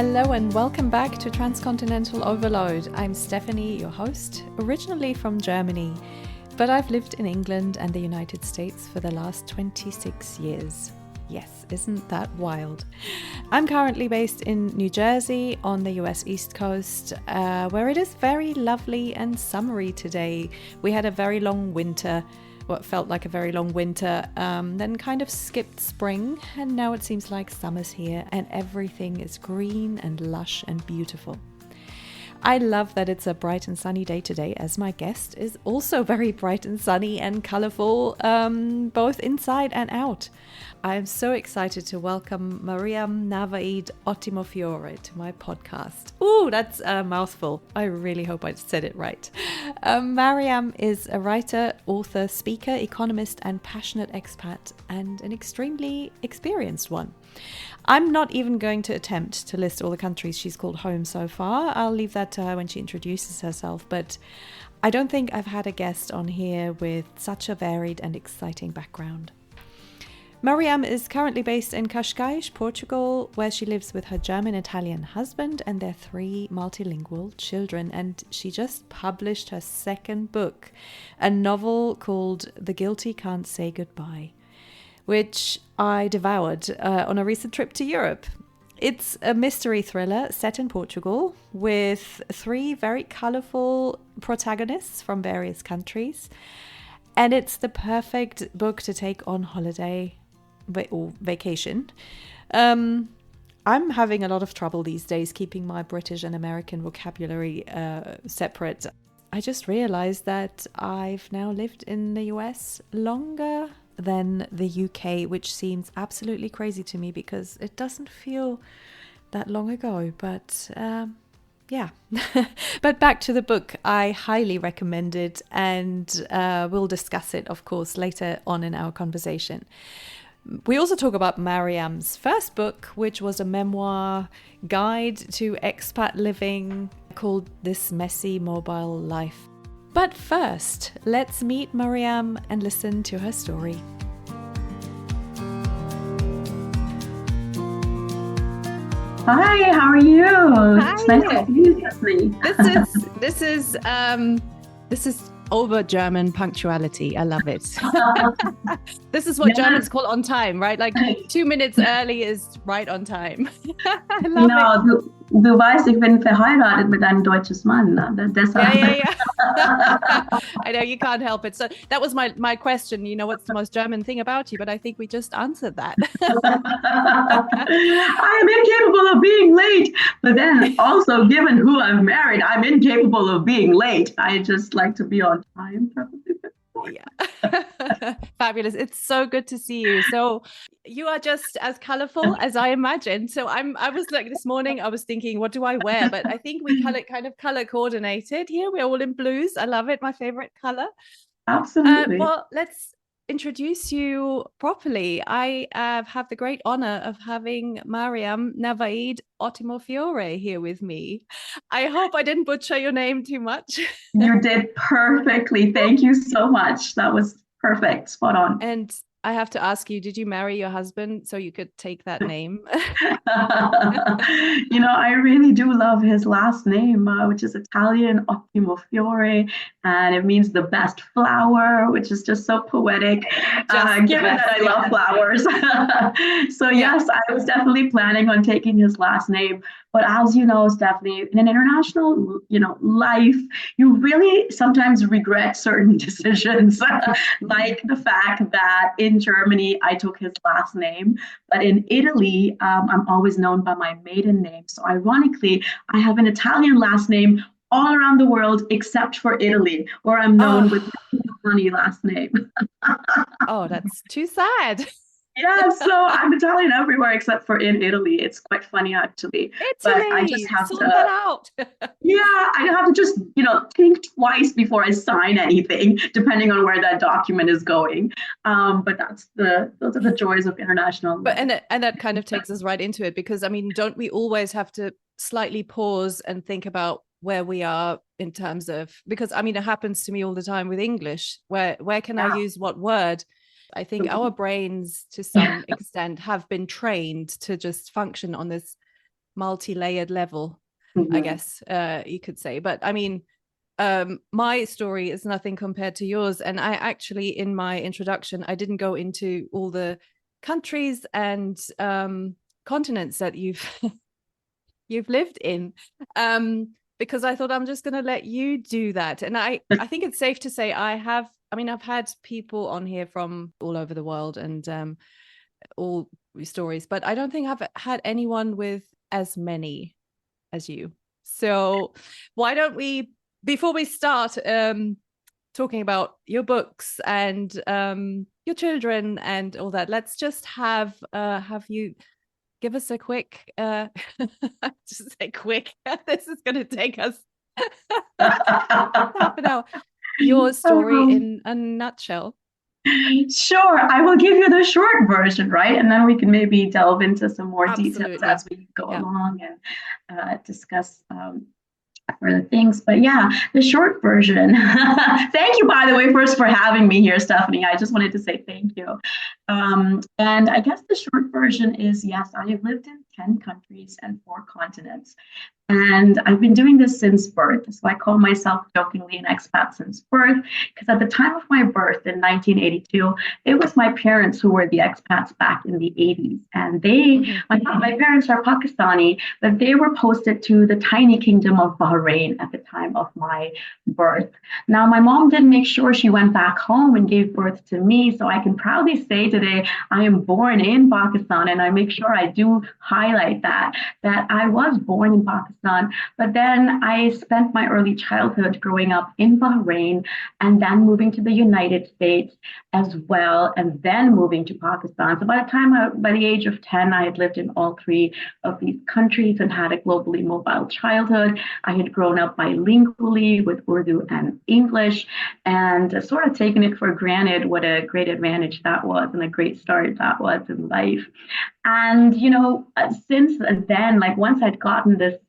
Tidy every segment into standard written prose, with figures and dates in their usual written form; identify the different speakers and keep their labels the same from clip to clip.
Speaker 1: Hello and welcome back to Transcontinental Overload. I'm Stephanie, your host, originally from Germany, but I've lived in England and the United States for the last 26 years. Yes, isn't that wild? I'm currently based in New Jersey on the US East Coast, where it is very lovely and summery today. We had a very long winter, what felt like a very long winter, then kind of skipped spring, and now it seems like summer's here and everything is green and lush and beautiful. I love that it's a bright and sunny day today, as my guest is also very bright and sunny and colourful, both inside and out. I'm so excited to welcome Mariam Navaid Ottimofiore to my podcast. Ooh, that's a mouthful. I really hope I said it right. Mariam is a writer, author, speaker, economist, and passionate expat, and an extremely experienced one. I'm not even going to attempt to list all the countries she's called home so far. I'll leave that to her when she introduces herself, but I don't think I've had a guest on here with such a varied and exciting background. Mariam is currently based in Cascais, Portugal, where she lives with her German-Italian husband and their 3 multilingual children. And she just published her second book, a novel called The Guilty Can't Say Goodbye, which I devoured on a recent trip to Europe. It's a mystery thriller set in Portugal with 3 very colourful protagonists from various countries. And it's the perfect book to take on holiday or vacation. I'm having a lot of trouble these days keeping my British and American vocabulary separate. I just realized that I've now lived in the US longer than the UK, which seems absolutely crazy to me because it doesn't feel that long ago. But yeah. But back to the book. I highly recommend it, and we'll discuss it, of course, later on in our conversation. We also talk about Mariam's first book, which was a memoir guide to expat living called This Messy Mobile Life. But first, let's meet Mariam and listen to her story.
Speaker 2: Hi, how are you?
Speaker 1: Hi.
Speaker 2: It's nice to see you, Stephanie.
Speaker 1: This is over German punctuality. I love it. This is what Germans call on time, right? Like 2 minutes early is right on time. I love it.
Speaker 2: Du weißt, ich bin verheiratet mit einem deutsches Mann. Deshalb.
Speaker 1: Yeah. I know, you can't help it. So that was my question. You know, what's the most German thing about you? But I think we just answered that.
Speaker 2: I am incapable of being late. But then also, given who I'm married, I'm incapable of being late. I just like to be on time.
Speaker 1: Yeah. Fabulous. It's so good to see you. So you are just as colorful as I imagined. So I was like, this morning I was thinking, what do I wear? But I think we kind of color coordinated here. We're all in blues. I love it. My favorite color.
Speaker 2: Absolutely.
Speaker 1: Well, let's introduce you properly. I have the great honor of having Mariam Navaid Ottimofiore here with me. I hope I didn't butcher your name too much.
Speaker 2: You did perfectly. Thank you so much. That was perfect. Spot on.
Speaker 1: And I have to ask you, did you marry your husband so you could take that name?
Speaker 2: I really do love his last name, which is Italian, Ottimofiore, and it means the best flower, which is just so poetic, given that I love flowers. So yes, I was definitely planning on taking his last name. But as you know, Stephanie, in an international, life, you really sometimes regret certain decisions, like the fact that in Germany, I took his last name, but in Italy, I'm always known by my maiden name. So ironically, I have an Italian last name all around the world, except for Italy, where I'm known with a funny last name.
Speaker 1: Oh, that's too sad.
Speaker 2: Yeah, so I'm Italian everywhere except for in Italy. It's quite funny, actually.
Speaker 1: Italy,
Speaker 2: but I just have
Speaker 1: sort that out.
Speaker 2: I have to just, think twice before I sign anything, depending on where that document is going. But those are the joys of international life.
Speaker 1: But and that kind of takes us right into it, because don't we always have to slightly pause and think about where we are in terms of, because it happens to me all the time with English. Where can I use what word? I think our brains, to some extent, have been trained to just function on this multi-layered level, I
Speaker 2: Mhm.
Speaker 1: guess you could say. But I mean, my story is nothing compared to yours. And I actually, in my introduction, I didn't go into all the countries and continents that you've lived in, because I thought I'm just going to let you do that. And I think it's safe to say I've had people on here from all over the world and all stories, but I don't think I've had anyone with as many as you. So why don't we, before we start talking about your books and your children and all that, let's just have you give us a quick just say quick. This is going to take us half an hour. Your story in a nutshell.
Speaker 2: Sure, I will give you the short version, right? And then we can maybe delve into some more details
Speaker 1: Absolutely.
Speaker 2: as we go
Speaker 1: Yeah.
Speaker 2: along and discuss further things. But yeah, the short version. Thank you, by the way, first for having me here, Stephanie. I just wanted to say thank you. And I guess the short version is yes, I have lived in 10 countries and 4 continents. And I've been doing this since birth. So I call myself jokingly an expat since birth, because at the time of my birth in 1982, it was my parents who were the expats back in the 80s. And my parents are Pakistani, but they were posted to the tiny kingdom of Bahrain at the time of my birth. Now, my mom did make sure she went back home and gave birth to me. So I can proudly say today, I am born in Pakistan. And I make sure I do highlight that I was born in Pakistan. But then I spent my early childhood growing up in Bahrain and then moving to the United States as well, and then moving to Pakistan. So by the age of 10, I had lived in all 3 of these countries and had a globally mobile childhood. I had grown up bilingually with Urdu and English and sort of taken it for granted what a great advantage that was and a great start that was in life. And, since then, like once I'd gotten this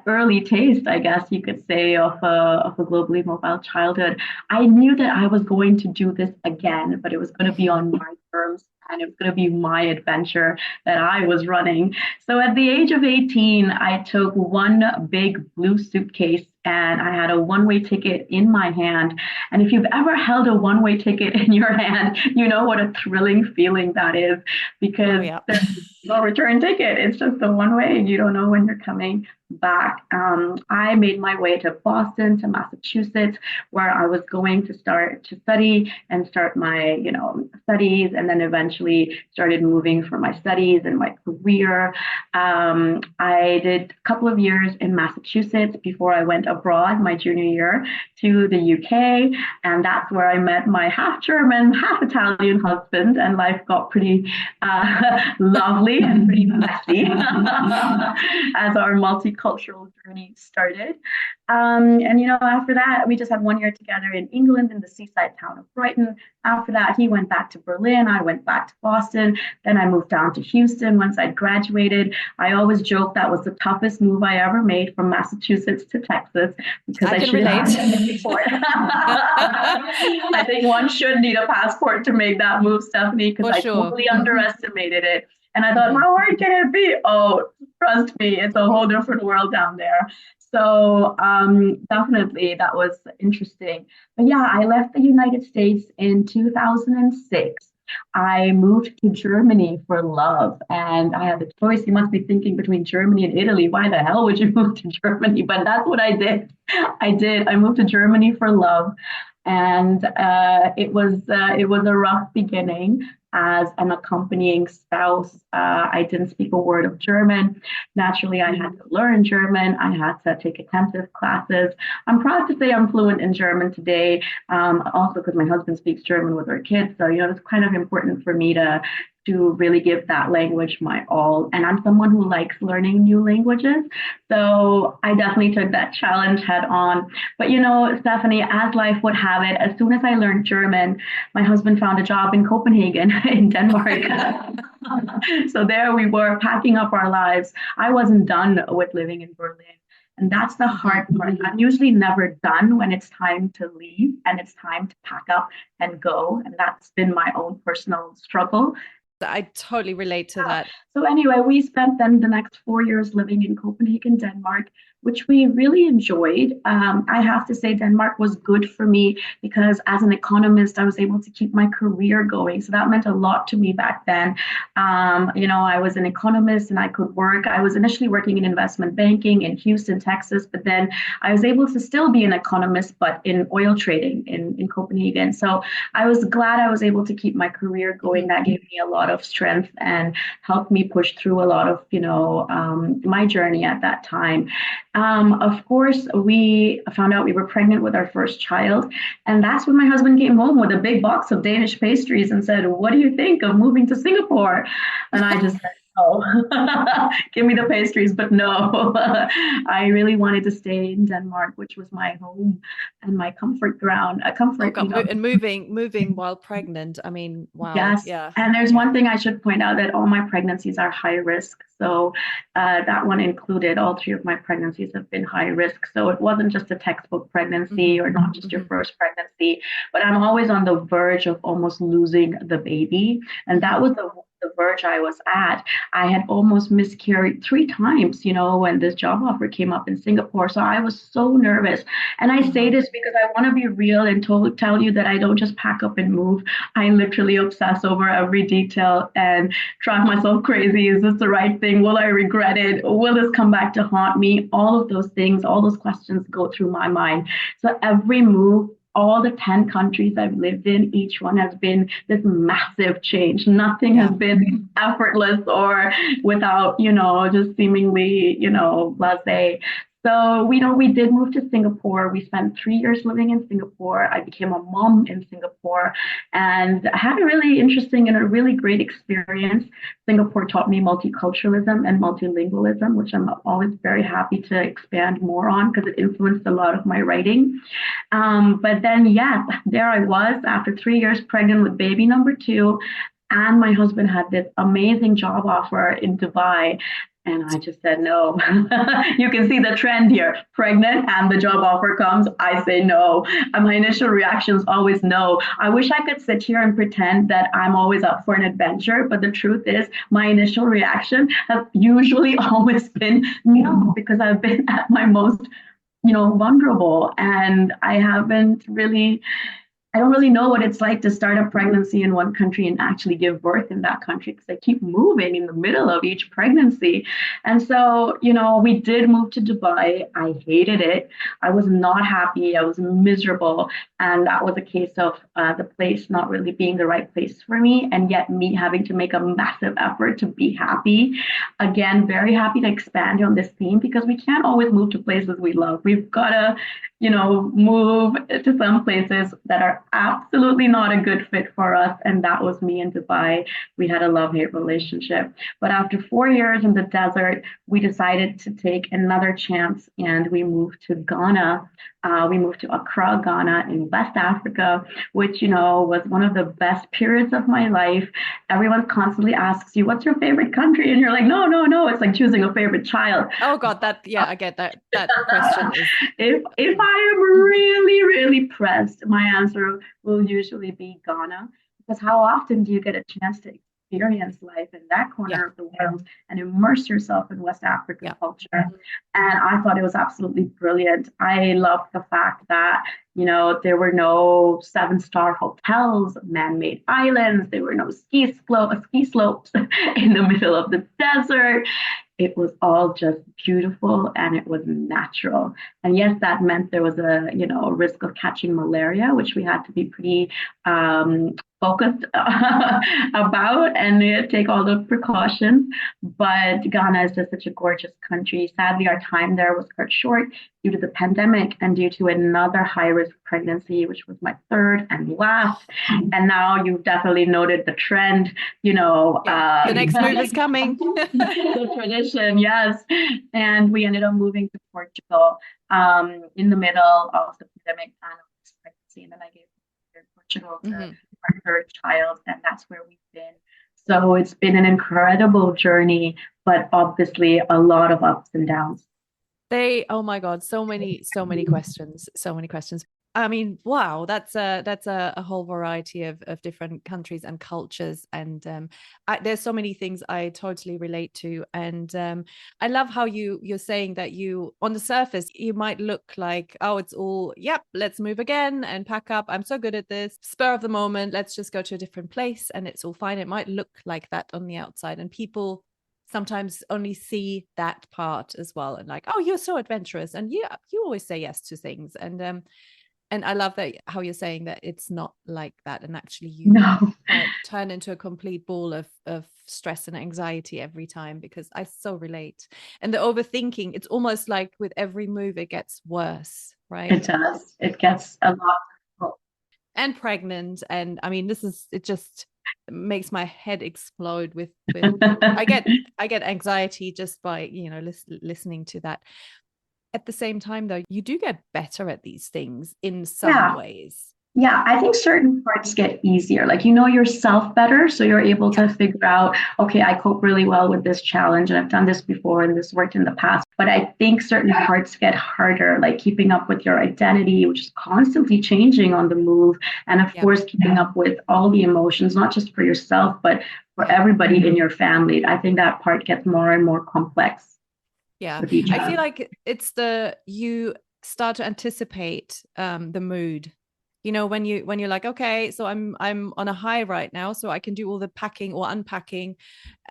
Speaker 2: early taste, I guess you could say, of a globally mobile childhood, I knew that I was going to do this again, but it was going to be on my terms. And it was going to be my adventure that I was running. So at the age of 18, I took one big blue suitcase and I had a one-way ticket in my hand. And if you've ever held a one-way ticket in your hand, you know what a thrilling feeling that is, because there's no return ticket. It's just the one way and you don't know when you're coming back. I made my way to Boston, to Massachusetts, where I was going to start to study and start my, studies, and then eventually started moving for my studies and my career. I did a couple of years in Massachusetts before I went abroad my junior year to the UK, and that's where I met my half German, half Italian husband, and life got pretty lovely and pretty messy as our multicultural journey started. After that, we just had 1 year together in England in the seaside town of Brighton. After that, he went back to Berlin. I went back to Boston. Then I moved down to Houston once I graduated. I always joke that was the toughest move I ever made from Massachusetts to Texas because I should have had a passport. I think one should need a passport to make that move, Stephanie, because I totally underestimated it. And I thought, how hard can it be? Oh, trust me, it's a whole different world down there. So definitely that was interesting. But yeah, I left the United States in 2006. I moved to Germany for love, and I had the choice. You must be thinking between Germany and Italy. Why the hell would you move to Germany? But that's what I did. I moved to Germany for love, and it was a rough beginning as an accompanying spouse. I didn't speak a word of German. Naturally, I had to learn German. I had to take intensive classes. I'm proud to say I'm fluent in German today, also because my husband speaks German with our kids. So, it's kind of important for me to really give that language my all. And I'm someone who likes learning new languages. So I definitely took that challenge head on. But Stephanie, as life would have it, as soon as I learned German, my husband found a job in Copenhagen in Denmark. So there we were packing up our lives. I wasn't done with living in Berlin. And that's the hard part. I'm usually never done when it's time to leave and it's time to pack up and go. And that's been my own personal struggle.
Speaker 1: I totally relate to that.
Speaker 2: So anyway, we spent then the next 4 years living in Copenhagen, Denmark, which we really enjoyed. I have to say Denmark was good for me because as an economist, I was able to keep my career going. So that meant a lot to me back then. I was an economist and I could work. I was initially working in investment banking in Houston, Texas, but then I was able to still be an economist, but in oil trading in Copenhagen. So I was glad I was able to keep my career going. That gave me a lot of strength and helped me push through a lot of, my journey at that time. Of course, we found out we were pregnant with our first child. And that's when my husband came home with a big box of Danish pastries and said, "What do you think of moving to Singapore?" And I just said, "Oh, give me the pastries." But no, I really wanted to stay in Denmark, which was my home and my comfort ground, a comfort,
Speaker 1: And moving while pregnant. I mean, wow.
Speaker 2: Yes.
Speaker 1: Yeah.
Speaker 2: And there's one thing I should point out, that all my pregnancies are high risk. So that one included, all three of my pregnancies have been high risk. So it wasn't just a textbook pregnancy or not just your first pregnancy, but I'm always on the verge of almost losing the baby. And that was the verge I was at. I had almost miscarried 3 times, when this job offer came up in Singapore. So I was so nervous. And I say this because I want to be real and tell you that I don't just pack up and move. I literally obsess over every detail and drive myself crazy. Is this the right thing? Will I regret it? Will this come back to haunt me? All of those things, all those questions go through my mind. So every move, all the 10 countries I've lived in, each one has been this massive change. Nothing has been effortless or without, just seemingly, blasé. So we did move to Singapore. We spent 3 years living in Singapore. I became a mom in Singapore and I had a really interesting and a really great experience. Singapore taught me multiculturalism and multilingualism, which I'm always very happy to expand more on because it influenced a lot of my writing. But then, there I was after 3 years pregnant with baby number 2. And my husband had this amazing job offer in Dubai. And I just said no. You can see the trend here. Pregnant and the job offer comes, I say no. And my initial reaction is always no. I wish I could sit here and pretend that I'm always up for an adventure. But the truth is, my initial reaction has usually always been no, because I've been at my most, vulnerable. And I don't really know what it's like to start a pregnancy in one country and actually give birth in that country because I keep moving in the middle of each pregnancy. And so, we did move to Dubai. I hated it. I was not happy. I was miserable. And that was a case of the place not really being the right place for me, and yet me having to make a massive effort to be happy. Again, very happy to expand on this theme because we can't always move to places we love. We've got to move to some places that are absolutely not a good fit for us. And that was me in Dubai. We had a love-hate relationship. But after 4 years in the desert, we decided to take another chance and we moved to Ghana. We moved to Accra, Ghana in West Africa, which, was one of the best periods of my life. Everyone constantly asks you, what's your favorite country? And you're like, no, no, no. It's like choosing a favorite child.
Speaker 1: Oh God, I get that question.
Speaker 2: If I am really, really pressed, my answer will usually be Ghana, because how often do you get a chance to experience life in that corner of the world and immerse yourself in West African culture? And I thought it was absolutely brilliant. I loved the fact that, there were no 7-star hotels, man-made islands. There were no ski slopes in the middle of the desert. It was all just beautiful and it was natural. And yes, that meant there was a risk of catching malaria, which we had to be pretty focused about and take all the precautions. But Ghana is just such a gorgeous country. Sadly, our time there was cut short due to the pandemic and due to another high-risk pregnancy, which was my third and last. And now you've definitely noted the trend,
Speaker 1: the next move is coming.
Speaker 2: The tradition, yes. And we ended up moving to Portugal in the middle of the pandemic and of this pregnancy. And then I gave birth in Portugal to our third child, and that's where we've been. So it's been an incredible journey, but obviously a lot of ups and downs.
Speaker 1: Oh my God, so many questions. I mean, wow, that's a whole variety of different countries and cultures, and there's so many things I totally relate to, and I love how you're saying that you, on the surface, you might look like, oh, it's all, yep, let's move again and pack up. I'm so good at this. Spur of the moment, let's just go to a different place, and it's all fine. It might look like that on the outside, and people sometimes only see that part as well, and like, oh, you're so adventurous, and you always say yes to things, and I love that how you're saying that it's not like that, and actually you
Speaker 2: No.
Speaker 1: turn into a complete ball of stress and anxiety every time, because I so relate. And the overthinking, it's almost like with every move it gets worse, right?
Speaker 2: It does. It gets a lot difficult.
Speaker 1: And pregnant, and I mean, it just makes my head explode with I get anxiety just by, listening to that. At the same time, though, you do get better at these things in some
Speaker 2: Yeah.
Speaker 1: ways.
Speaker 2: Yeah, I think certain parts get easier. Like you know yourself better, so you're able
Speaker 1: Yeah.
Speaker 2: to figure out, okay, I cope really well with this challenge and I've done this before and this worked in the past. But I think certain parts get harder, like keeping up with your identity, which is constantly changing on the move. And of
Speaker 1: Yeah.
Speaker 2: course, keeping up with all the emotions, not just for yourself, but for everybody in your family. I think that part gets more and more complex
Speaker 1: Yeah.
Speaker 2: with each
Speaker 1: I feel
Speaker 2: other.
Speaker 1: like you start to anticipate the mood. When you're like, okay, so I'm on a high right now, so I can do all the packing or unpacking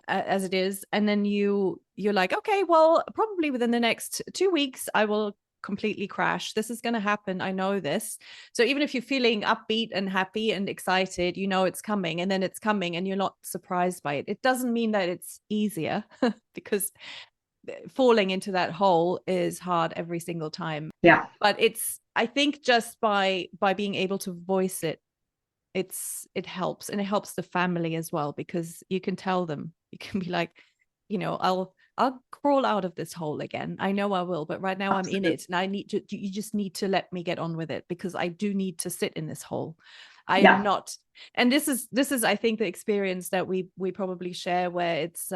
Speaker 1: as it is, and then you're like, okay, well, probably within the next 2 weeks I will completely crash. This is going to happen. I know this. So even if you're feeling upbeat and happy and excited, it's coming, and then it's coming, and you're not surprised by it. It doesn't mean that it's easier because falling into that hole is hard every single time.
Speaker 2: Yeah.
Speaker 1: But I think just by being able to voice it, it helps, and it helps the family as well, because you can tell them, you can be like, I'll crawl out of this hole again. I know I will, but right now I'm in it, and you just need to let me get on with it, because I do need to sit in this hole. I am
Speaker 2: Yeah.
Speaker 1: not. And this is I think the experience that we probably share, where it's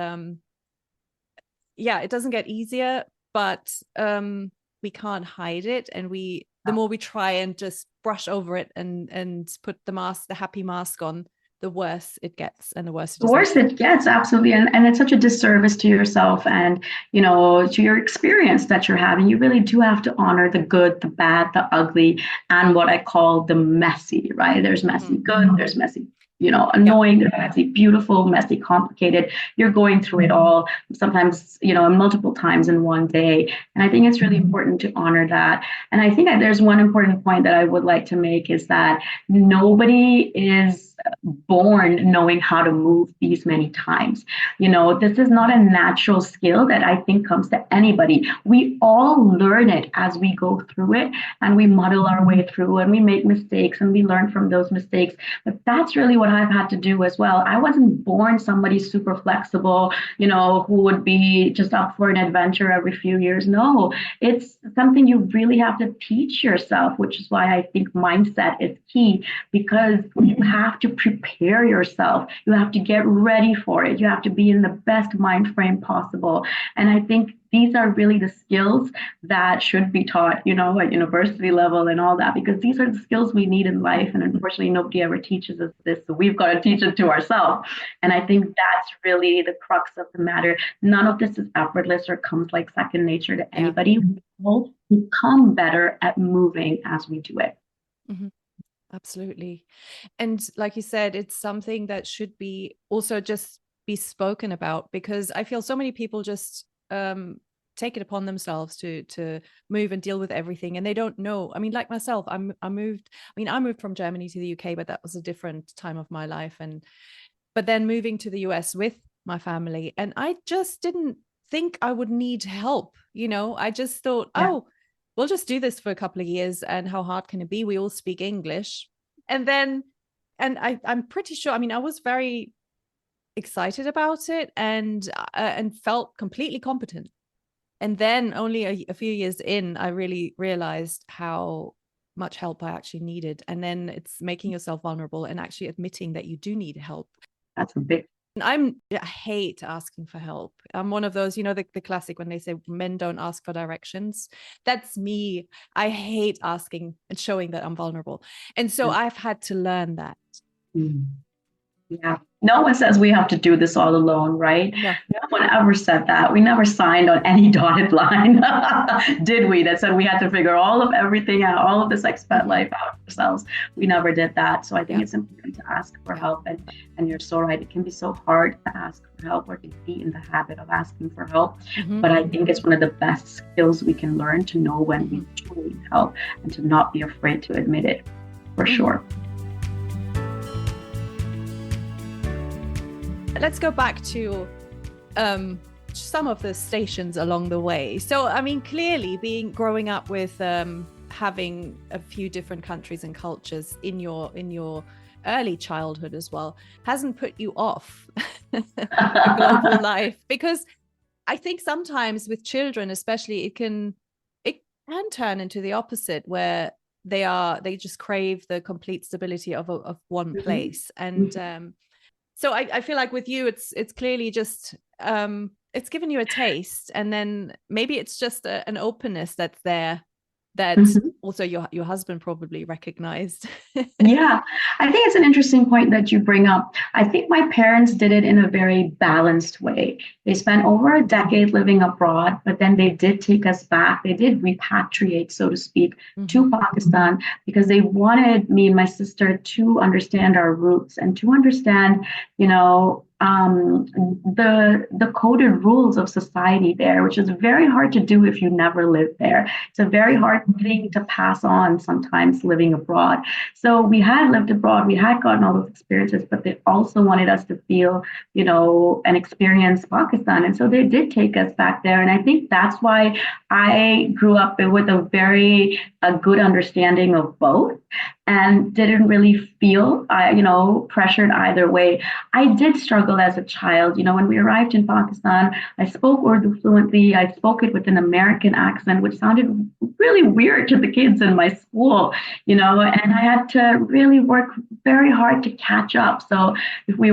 Speaker 1: yeah, it doesn't get easier, but we can't hide it, and the more we try and just brush over it and put the happy mask on, the worse it gets, and the worse it
Speaker 2: The
Speaker 1: just
Speaker 2: worse
Speaker 1: makes.
Speaker 2: it gets, absolutely. And it's such a disservice to yourself and, to your experience that you're having. You really do have to honor the good, the bad, the ugly, and what I call the messy, right? There's messy good, there's messy,
Speaker 1: Yeah.
Speaker 2: annoying, there's messy beautiful, messy complicated. You're going through it all, sometimes, multiple times in one day. And I think it's really important to honor that. And I think that there's one important point that I would like to make is that nobody is born knowing how to move these many times. This is not a natural skill that I think comes to anybody. We all learn it as we go through it, and we muddle our way through, and we make mistakes, and we learn from those mistakes. But that's really what I've had to do as well. I wasn't born somebody super flexible, who would be just up for an adventure every few years. No, it's something you really have to teach yourself, which is why I think mindset is key, because you have to prepare yourself. You have to get ready for it. You have to be in the best mind frame possible. And I think these are really the skills that should be taught, at university level and all that, because these are the skills we need in life. And unfortunately, nobody ever teaches us this. So we've got to teach it to ourselves. And I think that's really the crux of the matter. None of this is effortless or comes like second nature to anybody. We all become better at moving as we do it.
Speaker 1: Mm-hmm. Absolutely. And like you said, it's something that should be also just be spoken about, because I feel so many people just take it upon themselves to move and deal with everything, and they don't know. I mean, like myself, I moved from Germany to the UK, but that was a different time of my life, but then moving to the US with my family, and I just didn't think I would need help. I just thought,
Speaker 2: Yeah.
Speaker 1: oh, we'll just do this for a couple of years, and how hard can it be? We all speak English. And I'm pretty sure, I was very excited about it, and felt completely competent. And then only a few years in, I really realized how much help I actually needed. And then it's making yourself vulnerable and actually admitting that you do need help.
Speaker 2: That's a big
Speaker 1: I hate asking for help. I'm one of those, the classic when they say men don't ask for directions. That's me. I hate asking and showing that I'm vulnerable. And so I've had to learn that.
Speaker 2: Mm. Yeah. No one says we have to do this all alone, right?
Speaker 1: No.
Speaker 2: No one ever said that. We never signed on any dotted line, did we? That said we had to figure everything out, all of this expat life out ourselves. We never did that. So I think it's important to ask for help. And you're so right. It can be so hard to ask for help or to be in the habit of asking for help. But I think it's one of the best skills we can learn, to know when we truly need help and to not be afraid to admit it, for sure.
Speaker 1: Let's go back to some of the stations along the way. So, I mean, clearly growing up with having a few different countries and cultures in your early childhood as well hasn't put you off global life, because I think sometimes with children especially it can turn into the opposite, where they just crave the complete stability of one place. And so I feel like with you, it's clearly just it's given you a taste, and then maybe it's just an openness that's there that also your husband probably recognized.
Speaker 2: Yeah, I think it's an interesting point that you bring up. I think my parents did it in a very balanced way. They spent over a decade living abroad, but then they did take us back. They did repatriate, so to speak, to Pakistan, because they wanted me and my sister to understand our roots and to understand, the coded rules of society there, which is very hard to do if you never lived there. It's a very hard thing to pass on sometimes living abroad. So we had lived abroad, we had gotten all those experiences, but they also wanted us to feel, and experience Pakistan. And so they did take us back there. And I think that's why I grew up with a good understanding of both and didn't really feel, pressured either way. I did struggle as a child. When we arrived in Pakistan, I spoke Urdu fluently. I spoke it with an American accent, which sounded really weird to the kids in my school, and I had to really work very hard to catch up. So if I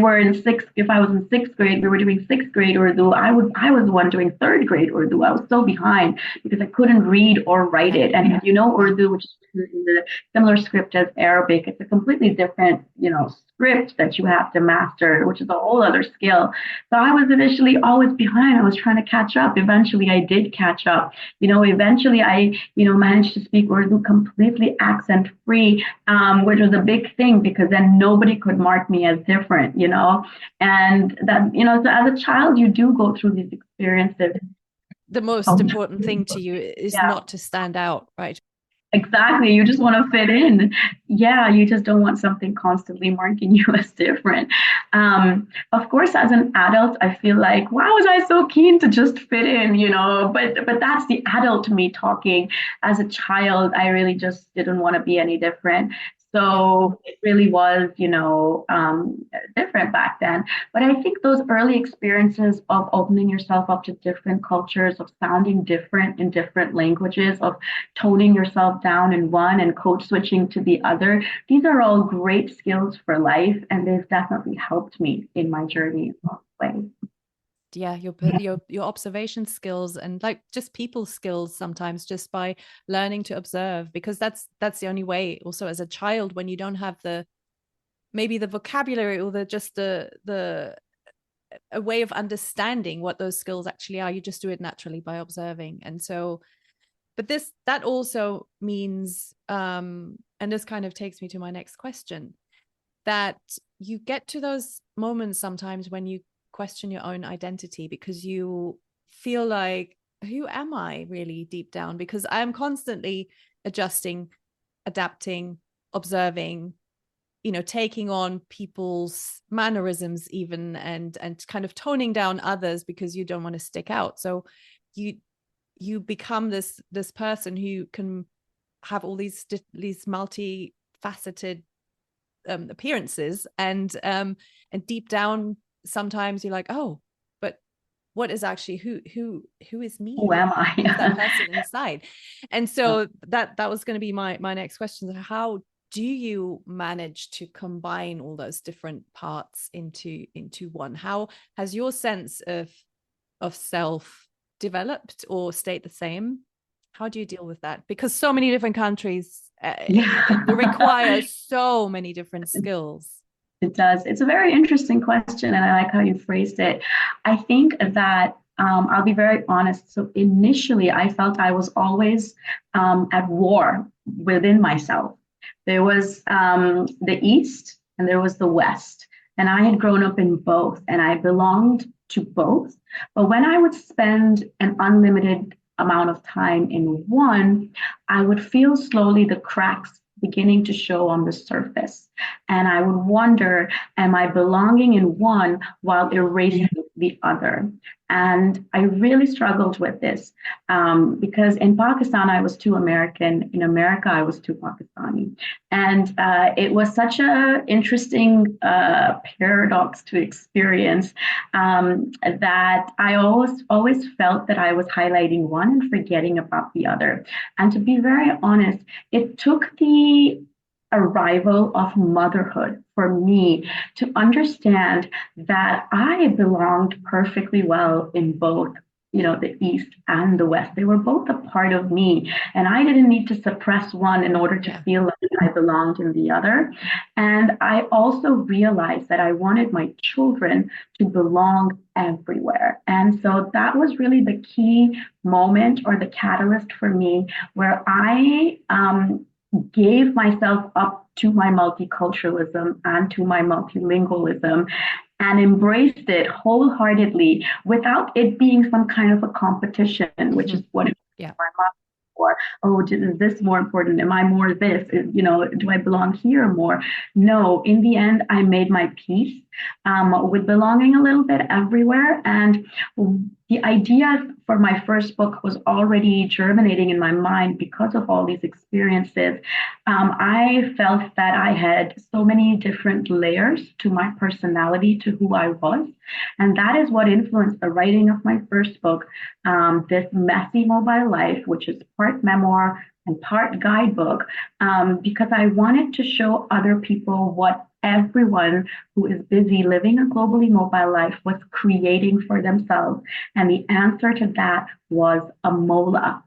Speaker 2: was in sixth grade, we were doing sixth grade Urdu. I was the one doing third grade Urdu. I was so behind because I couldn't read or write it. And Urdu, which is in the similar script as Arabic, it's a completely different, script that you have to master, which is a whole other skill. So I was initially always behind. I was trying to catch up. Eventually I did catch up. Eventually I, managed to speak Urdu completely accent free, which was a big thing because then nobody could mark me as different, and that, so as a child, you do go through these experiences.
Speaker 1: The most important thing to you is not to stand out, right?
Speaker 2: Exactly. You just want to fit in. Yeah, you just don't want something constantly marking you as different. Of course, as an adult, I feel like, why was I so keen to just fit in, But that's the adult me talking. As a child, I really just didn't want to be any different. So it really was, different back then. But I think those early experiences of opening yourself up to different cultures, of sounding different in different languages, of toning yourself down in one and code switching to the other, these are all great skills for life. And they've definitely helped me in my journey in lots of ways.
Speaker 1: Yeah, your observation skills and like just people skills sometimes, just by learning to observe, because that's the only way. Also as a child, when you don't have maybe the vocabulary or a way of understanding what those skills actually are, you just do it naturally by observing. And so, but that also means, and this kind of takes me to my next question, that you get to those moments sometimes when you question your own identity, because you feel like, who am I really deep down? Because I'm constantly adjusting, adapting, observing, taking on people's mannerisms even, and kind of toning down others because you don't want to stick out. So you become this person who can have all these multifaceted appearances, and deep down sometimes you're like, oh, but what is actually who is me?
Speaker 2: Who am I?
Speaker 1: That person inside. And so that was going to be my next question. How do you manage to combine all those different parts into one? How has your sense of self developed or stayed the same? How do you deal with that? Because so many different countries require so many different skills.
Speaker 2: It does. It's a very interesting question, and I like how you phrased it. I think that I'll be very honest. So initially, I felt I was always at war within myself. There was the East and there was the West, and I had grown up in both, and I belonged to both. But when I would spend an unlimited amount of time in one, I would feel slowly the cracks beginning to show on the surface. And I would wonder, am I belonging in one while erasing the other? And I really struggled with this because in Pakistan, I was too American. In America, I was too Pakistani. And it was such an interesting paradox to experience that I always felt that I was highlighting one and forgetting about the other. And to be very honest, it took the arrival of motherhood for me to understand that I belonged perfectly well in both, the East and the West. They were both a part of me, and I didn't need to suppress one in order to feel like I belonged in the other. And I also realized that I wanted my children to belong everywhere. And so that was really the key moment or the catalyst for me where I gave myself up to my multiculturalism and to my multilingualism and embraced it wholeheartedly without it being some kind of a competition, which is what it was my mom for. Oh, is this more important? Am I more this? Do I belong here more? No, in the end, I made my peace with belonging a little bit everywhere. And the idea for my first book was already germinating in my mind because of all these experiences. I felt that I had so many different layers to my personality, to who I was. And that is what influenced the writing of my first book, This Messy Mobile Life, which is part memoir and part guidebook, because I wanted to show other people what everyone who is busy living a globally mobile life was creating for themselves. And the answer to that was a mola.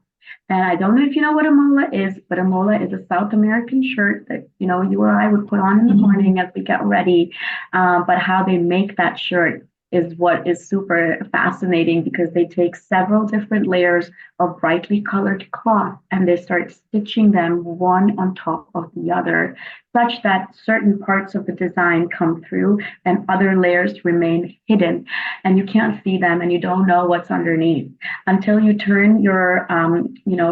Speaker 2: And I don't know if you know what a mola is, but a mola is a South American shirt that, you or I would put on in the morning as we get ready. But how they make that shirt is what is super fascinating because they take several different layers of brightly colored cloth and they start stitching them one on top of the other, such that certain parts of the design come through and other layers remain hidden and you can't see them and you don't know what's underneath until you turn your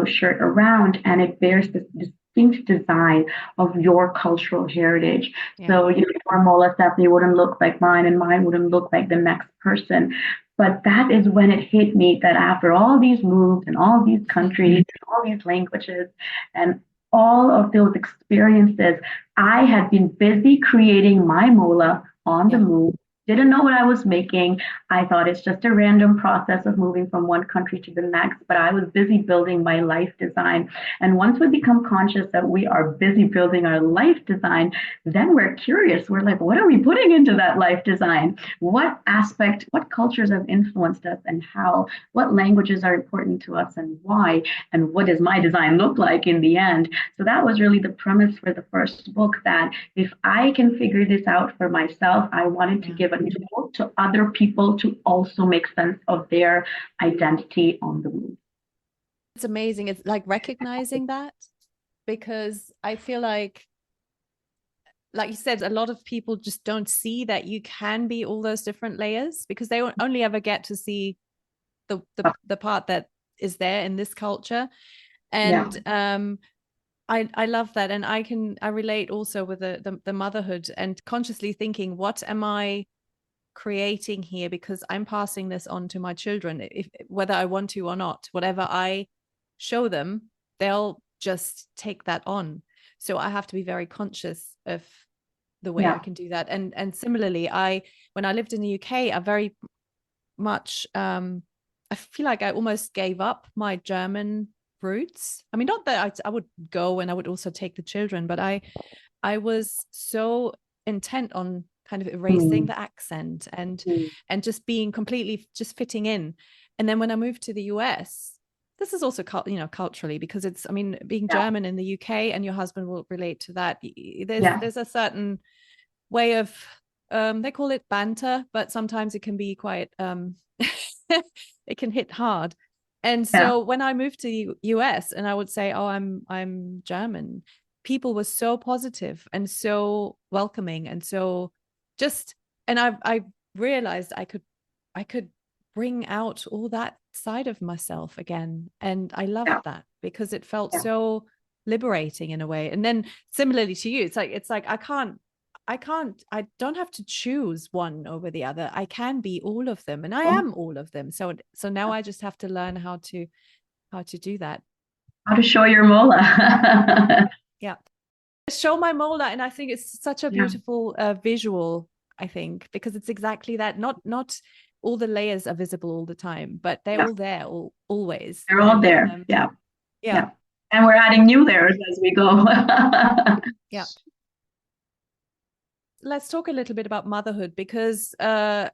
Speaker 2: shirt around and it bears this distinct design of your cultural heritage. So, your mola definitely wouldn't look like mine and mine wouldn't look like the next person. But that is when it hit me that after all these moves and all these countries and all these languages and all of those experiences, I had been busy creating my mola on the move. Didn't know what I was making. I thought it's just a random process of moving from one country to the next, but I was busy building my life design. And once we become conscious that we are busy building our life design, then we're curious. We're like, what are we putting into that life design? What aspect, what cultures have influenced us and how, what languages are important to us and why, and what does my design look like in the end? So that was really the premise for the first book, that if I can figure this out for myself, I wanted to give a tool to other people to also make sense of their identity on the move.
Speaker 1: It's amazing. It's like recognizing that, because I feel like you said, a lot of people just don't see that you can be all those different layers because they only ever get to see the part that is there in this culture. And I love that. And I relate also with the motherhood and consciously thinking, what am I creating here? Because I'm passing this on to my children, whether I want to or not. Whatever I show them, they'll just take that on. So I have to be very conscious of the way I can do that. And similarly, when I lived in the UK, I very much I feel like I almost gave up my German roots. I mean, not that I would go and I would also take the children, but I was so intent on kind of erasing the accent and just being completely just fitting in. And then when I moved to the US, this is also culturally, because it's, I mean, being German in the UK, and your husband will relate to that. There's a certain way of they call it banter, but sometimes it can be quite it can hit hard. And so when I moved to the US and I would say, oh, I'm German, people were so positive and so welcoming and so just, and I realized I could bring out all that side of myself again. And I loved that because it felt so liberating in a way. And then similarly to you, it's like I don't have to choose one over the other. I can be all of them, and I am all of them. So now I just have to learn how to do that.
Speaker 2: How to show your mola.
Speaker 1: Yeah. Show my mola. And I think it's such a beautiful visual, I think, because it's exactly that. Not all the layers are visible all the time, but they're all there, always.
Speaker 2: They're all there.
Speaker 1: Yeah.
Speaker 2: And we're adding new layers as we go.
Speaker 1: Yeah. Let's talk a little bit about motherhood, because I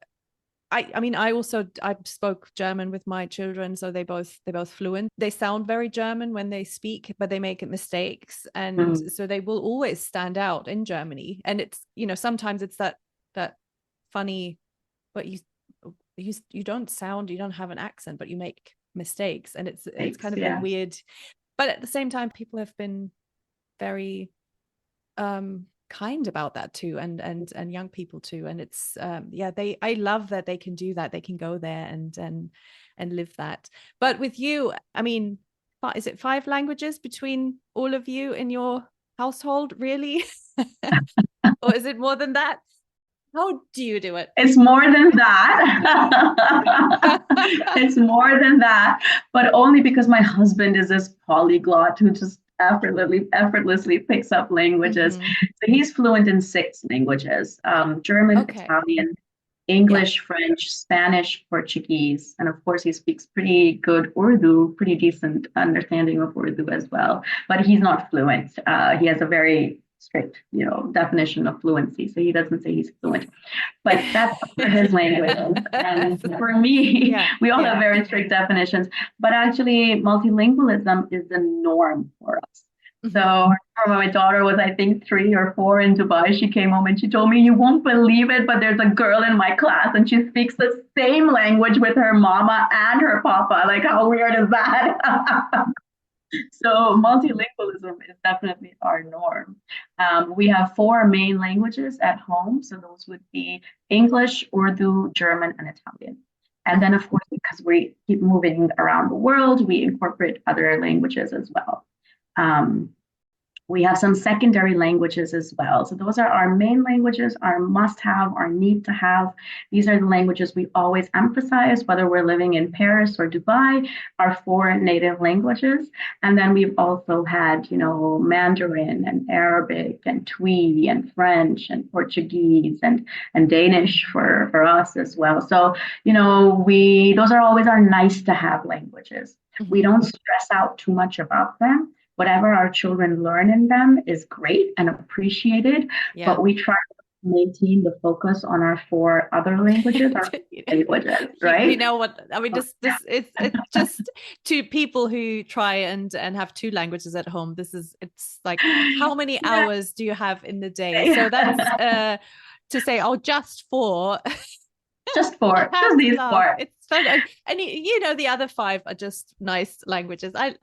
Speaker 1: spoke German with my children, so they're both fluent. They sound very German when they speak, but they make mistakes, and so they will always stand out in Germany. And it's, sometimes it's that funny, but you don't have an accent, but you make mistakes, and it's kind of a weird. But at the same time, people have been very kind about that too, and young people too, and it's I love that they can do that. They can go there and live that. But with you, I mean, is it 5 languages between all of you in your household, really? Or is it more than that? How do you do it?
Speaker 2: It's more than that. It's more than that, but only because my husband is this polyglot who just effortlessly picks up languages. So he's fluent in 6 languages: German, Italian, English, French, Spanish, Portuguese, and of course he speaks pretty good Urdu, pretty decent understanding of Urdu as well. But he's not fluent. He has a very strict, definition of fluency, so he doesn't say he's fluent. But that's for his language. And for me, we all have very strict definitions. But actually, multilingualism is the norm for us. So when my daughter was, I think, 3 or 4 in Dubai, she came home and she told me, you won't believe it, but there's a girl in my class and she speaks the same language with her mama and her papa. Like, how weird is that? So multilingualism is definitely our norm. We have 4 main languages at home. So those would be English, Urdu, German, and Italian. And then, of course, because we keep moving around the world, we incorporate other languages as well. We have some secondary languages as well. So those are our main languages, our must-have, our need to have. These are the languages we always emphasize, whether we're living in Paris or Dubai, our 4 native languages. And then we've also had, Mandarin and Arabic and Twi and French and Portuguese and Danish for us as well. So, those are always our nice to have languages. We don't stress out too much about them. Whatever our children learn in them is great and appreciated, but we try to maintain the focus on our 4 other languages, right?
Speaker 1: You know what? I mean, it's just to people who try and have 2 languages at home. It's like, how many hours do you have in the day? So that's to say, just 4.
Speaker 2: Just 4. Just these 4.
Speaker 1: It's fun. And the other 5 are just nice languages. I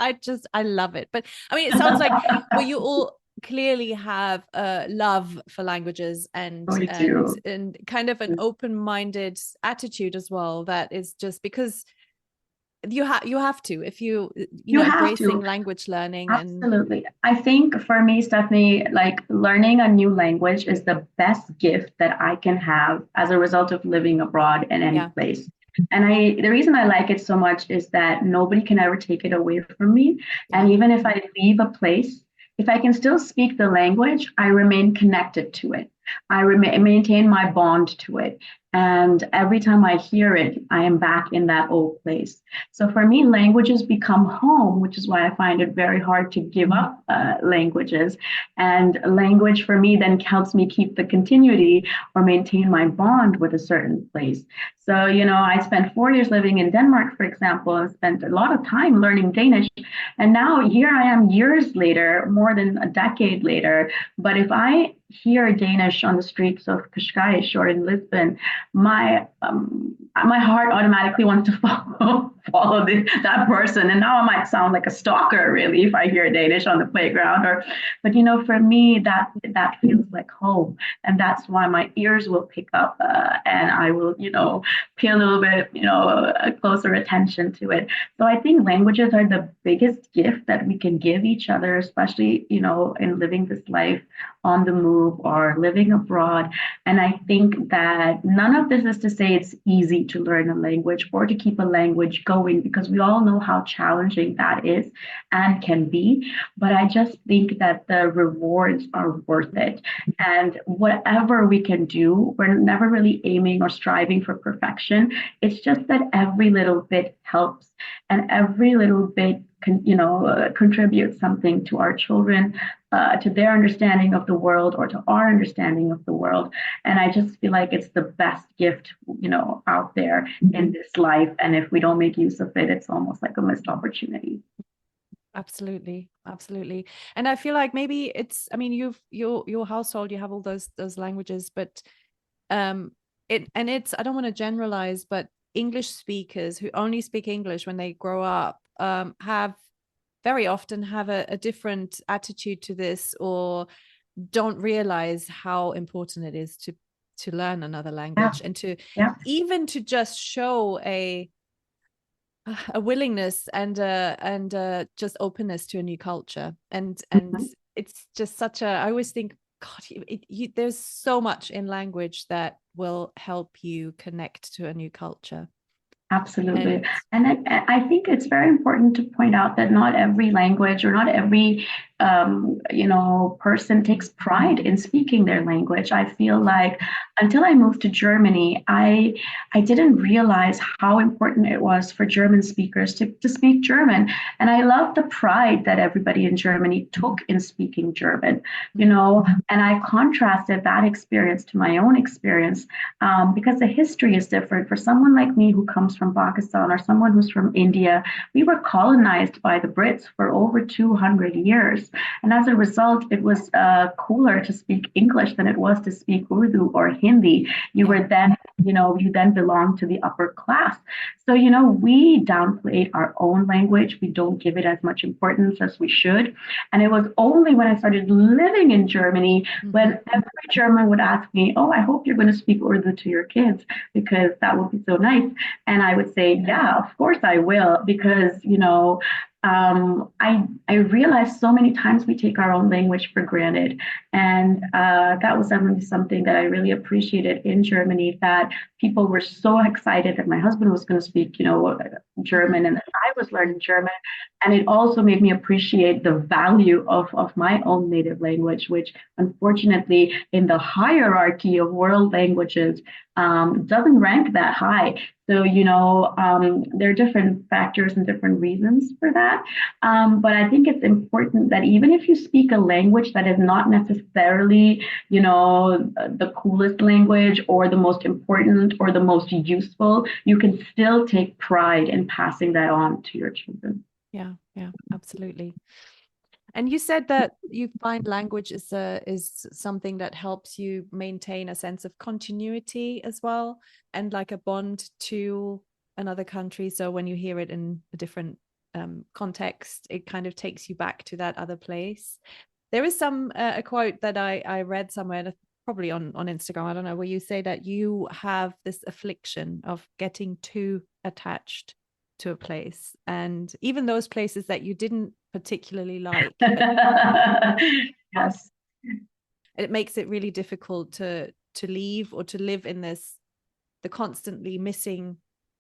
Speaker 1: love it. But I mean, it sounds like you all clearly have a love for languages and kind of an open-minded attitude as well. That is just because you have to, if you embracing language learning.
Speaker 2: Absolutely. I think for me, Stephanie, like, learning a new language is the best gift that I can have as a result of living abroad in any place. And the reason I like it so much is that nobody can ever take it away from me. And even if I leave a place, if I can still speak the language, I remain connected to it. maintain my bond to it. And every time I hear it, I am back in that old place. So for me, languages become home, which is why I find it very hard to give up languages. And language for me then helps me keep the continuity or maintain my bond with a certain place. So, I spent 4 years living in Denmark, for example, and spent a lot of time learning Danish. And now here I am years later, more than a decade later. But if I hear Danish on the streets of Cascais or in Lisbon, my heart automatically wants to follow that person. And now I might sound like a stalker, really, if I hear Danish on the playground. But for me, that feels like home, and that's why my ears will pick up, and I will, pay a little bit, a closer attention to it. So I think languages are the biggest gift that we can give each other, especially, in living this life on the move or living abroad. And I think that none of this is to say it's easy to learn a language or to keep a language going, because we all know how challenging that is and can be. But I just think that the rewards are worth it. And whatever we can do, we're never really aiming or striving for perfection. It's just that every little bit helps, and every little bit contributes something to our children, to their understanding of the world or to our understanding of the world. And I just feel like it's the best gift, out there in this life. And if we don't make use of it, it's almost like a missed opportunity.
Speaker 1: Absolutely. Absolutely. And I feel like maybe it's, I mean, your household, you have all those languages, but it's, I don't want to generalize, but English speakers who only speak English when they grow up have very often have a different attitude to this, or don't realize how important it is to learn another language, and to even to just show a willingness and just openness to a new culture. And it's just such a, I always think, God, there's so much in language that will help you connect to a new culture.
Speaker 2: Absolutely. And I think it's very important to point out that not every language or not every person takes pride in speaking their language. I feel like until I moved to Germany, I didn't realize how important it was for German speakers to speak German. And I love the pride that everybody in Germany took in speaking German, and I contrasted that experience to my own experience, because the history is different. For someone like me who comes from Pakistan or someone who's from India, we were colonized by the Brits for over 200 years. And as a result, it was cooler to speak English than it was to speak Urdu or Hindi. You then belonged to the upper class. So, we downplayed our own language. We don't give it as much importance as we should. And it was only when I started living in Germany when every German would ask me, "Oh, I hope you're going to speak Urdu to your kids, because that would be so nice." And I would say, "Yeah, of course I will," because, I realized so many times we take our own language for granted. And that was something that I really appreciated in Germany, that people were so excited that my husband was going to speak, German, and that I was learning German. And it also made me appreciate the value of my own native language, which unfortunately in the hierarchy of world languages doesn't rank that high. So, there are different factors and different reasons for that. But I think it's important that even if you speak a language that is not necessarily, the coolest language or the most important or the most useful, you can still take pride in passing that on to your children.
Speaker 1: Yeah, absolutely. And you said that you find language is something that helps you maintain a sense of continuity as well, and like a bond to another country. So when you hear it in a different context, it kind of takes you back to that other place. There is a quote that I read somewhere, probably on Instagram, I don't know, where you say that you have this affliction of getting too attached to a place, and even those places that you didn't particularly like.
Speaker 2: Yes.
Speaker 1: It makes it really difficult to leave, or to live in the constantly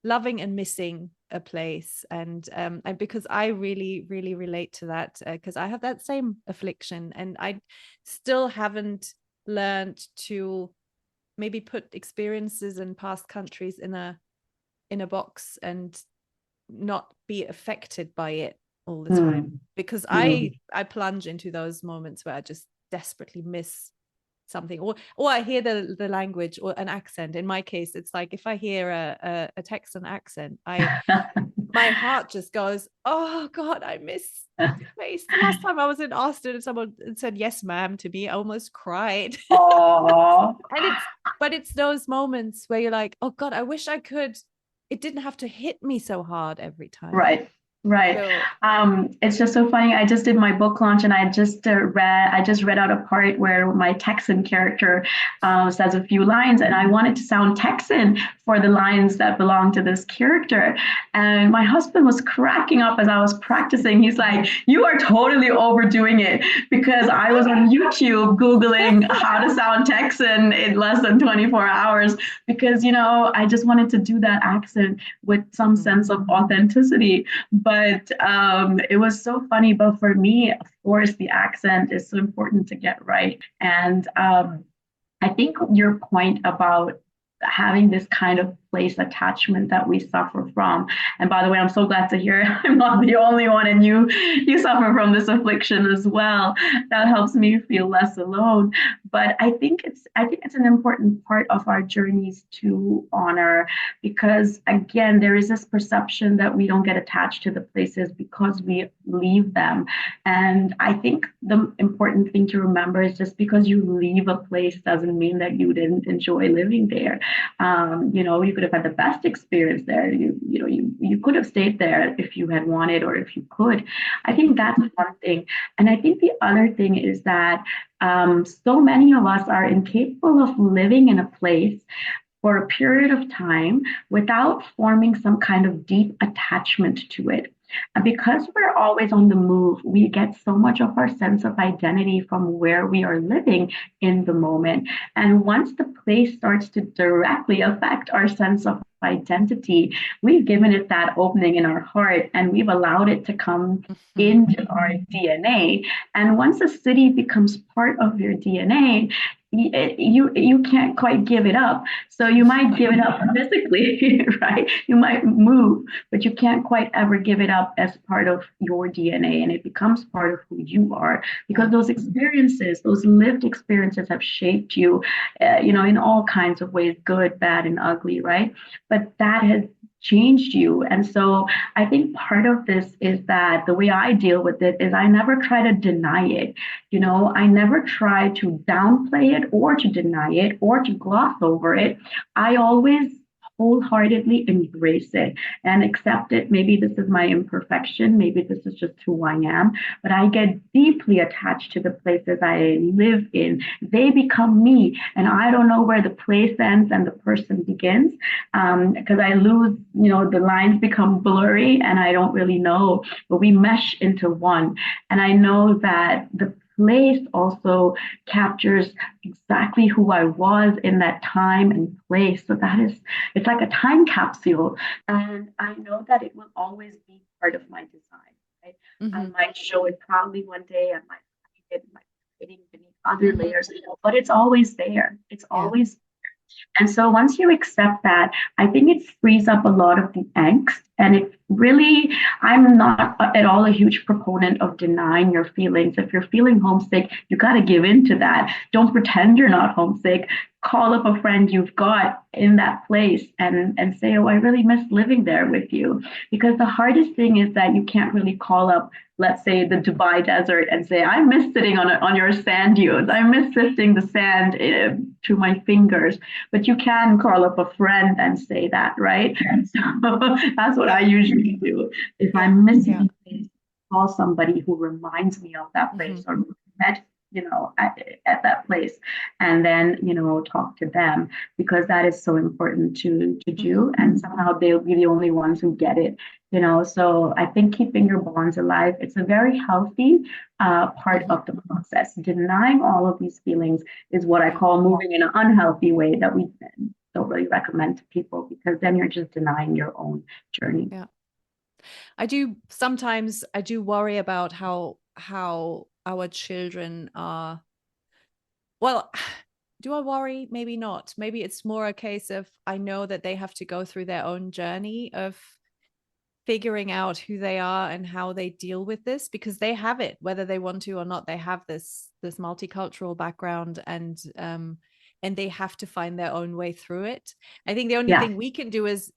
Speaker 1: loving and missing a place. And because I really, really relate to that, because I have that same affliction, and I still haven't learned to maybe put experiences in past countries in a box and not be affected by it all the time, because I plunge into those moments where I just desperately miss something, or I hear the language or an accent. In my case, it's like if I hear a Texan accent, my heart just goes, oh God, I miss this place. The last time I was in Austin and someone said yes ma'am to me, I almost cried. And it's those moments where you're like, oh God, I wish I could, it didn't have to hit me so hard every time.
Speaker 2: Right. Right.
Speaker 1: So,
Speaker 2: It's just so funny. I just did my book launch and I just read out a part where my Texan character says a few lines, and I wanted to sound Texan for the lines that belong to this character. And my husband was cracking up as I was practicing. He's like, "You are totally overdoing it," because I was on YouTube Googling how to sound Texan in less than 24 hours because, I just wanted to do that accent with some sense of authenticity. But it was so funny. But for me, of course, the accent is so important to get right. And I think your point about having this kind of place attachment that we suffer from. And by the way, I'm so glad to hear I'm not the only one, and you suffer from this affliction as well. That helps me feel less alone. But I think it's an important part of our journeys to honor, because again, there is this perception that we don't get attached to the places because we leave them. And I think the important thing to remember is just because you leave a place doesn't mean that you didn't enjoy living there. You could have had the best experience there. You could have stayed there if you had wanted or if you could. I think that's one thing. And I think the other thing is that so many of us are incapable of living in a place for a period of time without forming some kind of deep attachment to it. And because we're always on the move, we get so much of our sense of identity from where we are living in the moment. And once the place starts to directly affect our sense of identity, we've given it that opening in our heart and we've allowed it to come into our DNA. And once a city becomes part of your DNA, you can't quite give it up. So you might give it up physically, right? You might move, but you can't quite ever give it up as part of your DNA, and it becomes part of who you are because those experiences, those lived experiences, have shaped you, in all kinds of ways, good, bad, and ugly, right? But that has changed you. And so I think part of this is that the way I deal with it is I never try to deny it. I never try to downplay it or to deny it or to gloss over it. I always wholeheartedly embrace it and accept it. Maybe this is my imperfection. Maybe this is just who I am, but I get deeply attached to the places I live in. They become me, and I don't know where the place ends and the person begins because I lose, the lines become blurry and I don't really know, but we mesh into one. And I know that the place also captures exactly who I was in that time and place. So it's like a time capsule. And I know that it will always be part of my design, right? I might show it proudly one day, I might hide it, might be hiding beneath other layers, but it's always there. It's always and so once you accept that, I think it frees up a lot of the angst. And it really, I'm not at all a huge proponent of denying your feelings. If you're feeling homesick, you got to give in to that. Don't pretend you're not homesick. Call up a friend you've got in that place and say, oh, I really miss living there with you. Because the hardest thing is that you can't really call up, let's say, the Dubai desert and say, I miss sitting on your sand dunes. I miss sifting the sand through my fingers. But you can call up a friend and say that, right? So that's what I usually do. If I'm missing a place, call somebody who reminds me of that place or met, at that place, and then, talk to them because that is so important to do. And somehow they'll be the only ones who get it. So I think keeping your bonds alive, it's a very healthy part of the process. Denying all of these feelings is what I call moving in an unhealthy way that we don't really recommend to people, because then you're just denying your own journey.
Speaker 1: Yeah. I do worry about how our children are well, do I worry? Maybe not. Maybe it's more a case of I know that they have to go through their own journey of figuring out who they are and how they deal with this, because they have it, whether they want to or not. They have this multicultural background, and they have to find their own way through it. I think the only thing we can do is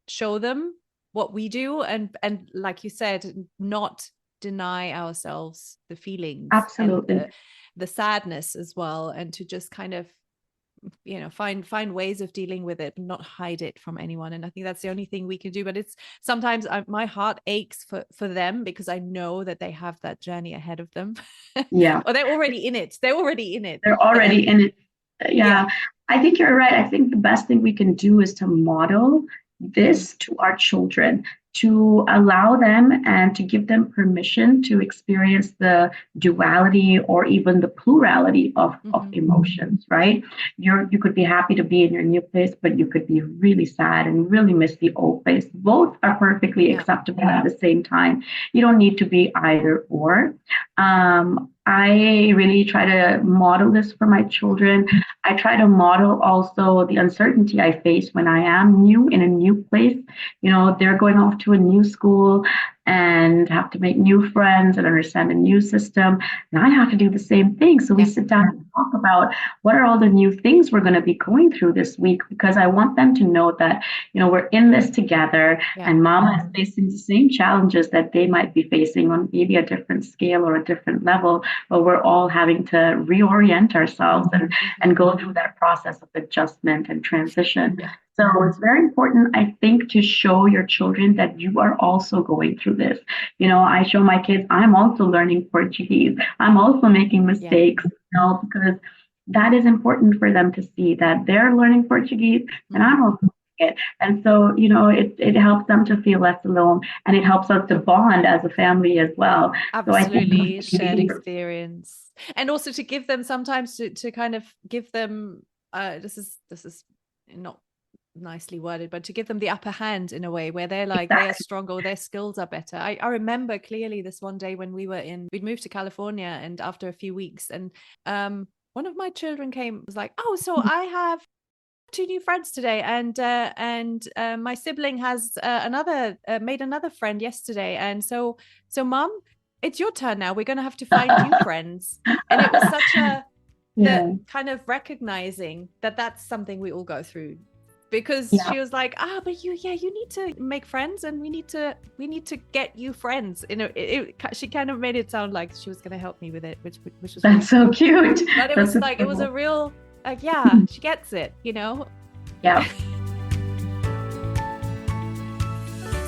Speaker 1: show them what we do, and like you said, not deny ourselves the feelings.
Speaker 2: Absolutely.
Speaker 1: And the sadness as well, and to just kind of, you know, find ways of dealing with it, not hide it from anyone. And I think that's the only thing we can do. But it's sometimes my heart aches for them, because I know that they have that journey ahead of them.
Speaker 2: Yeah.
Speaker 1: Or they're already in it.
Speaker 2: They're already in it. Yeah. I think you're right. I think the best thing we can do is to model this to our children, to allow them and to give them permission to experience the duality or even the plurality of emotions, right? You could be happy to be in your new place, but you could be really sad and really miss the old place. Both are perfectly acceptable at the same time. You don't need to be either or. I really try to model this for my children. I try to model also the uncertainty I face when I am new in a new place. You know, they're going off to a new school and have to make new friends and understand a new system. And I have to do the same thing. So we sit down and talk about what are all the new things we're going to be going through this week, because I want them to know that, you know, we're in this together, and mama is facing the same challenges that they might be facing on maybe a different scale or a different level, but we're all having to reorient ourselves and go through that process of adjustment and transition. So it's very important, I think, to show your children that you are also going through this. You know, I show my kids, I'm also learning Portuguese. I'm also making mistakes, you know, because that is important for them to see that they're learning Portuguese and I'm also learning it. And so, you know, it helps them to feel less alone, and it helps us to bond as a family as well.
Speaker 1: Absolutely. So shared experience. And also to give them sometimes to kind of give them, this is not nicely worded, but to give them the upper hand in a way where they're like, they are stronger, or their skills are better. I remember clearly this one day when we'd moved to California, and after a few weeks, and one of my children was like, oh, so I have 2 new friends today, and my sibling has made another friend yesterday, and so mom, it's your turn now, we're going to have to find new friends. And it was such a the kind of recognizing that that's something we all go through, because she was like, but you need to make friends, and we need to get you friends. You know, she kind of made it sound like she was going to help me with it, which was
Speaker 2: that's really so cute.
Speaker 1: But it was like, it was a real she gets it, you know.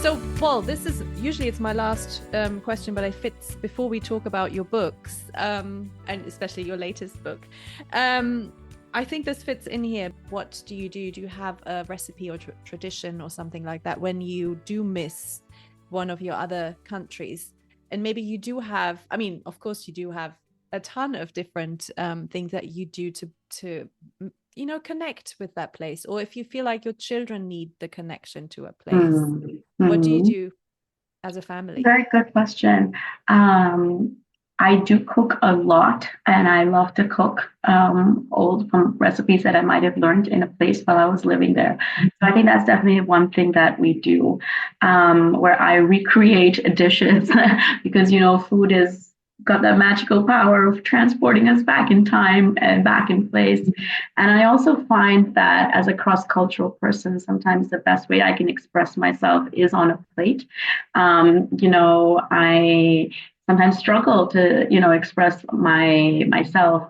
Speaker 1: So, Paul, this is usually it's my last question, but it fits before we talk about your books, and especially your latest book. I think this fits in here. What do you do? Do you have a recipe or tradition or something like that when you do miss one of your other countries? And maybe you do have, I mean, of course you do have a ton of different things that you do to you know, connect with that place, or if you feel like your children need the connection to a place, what do you do as a family?
Speaker 2: Very good question. I do cook a lot, and I love to cook old from recipes that I might have learned in a place while I was living there. So I think that's definitely one thing that we do, where I recreate dishes because, you know, food is got that magical power of transporting us back in time and back in place. And I also find that as a cross-cultural person, sometimes the best way I can express myself is on a plate. You know, I sometimes struggle to, you know, express myself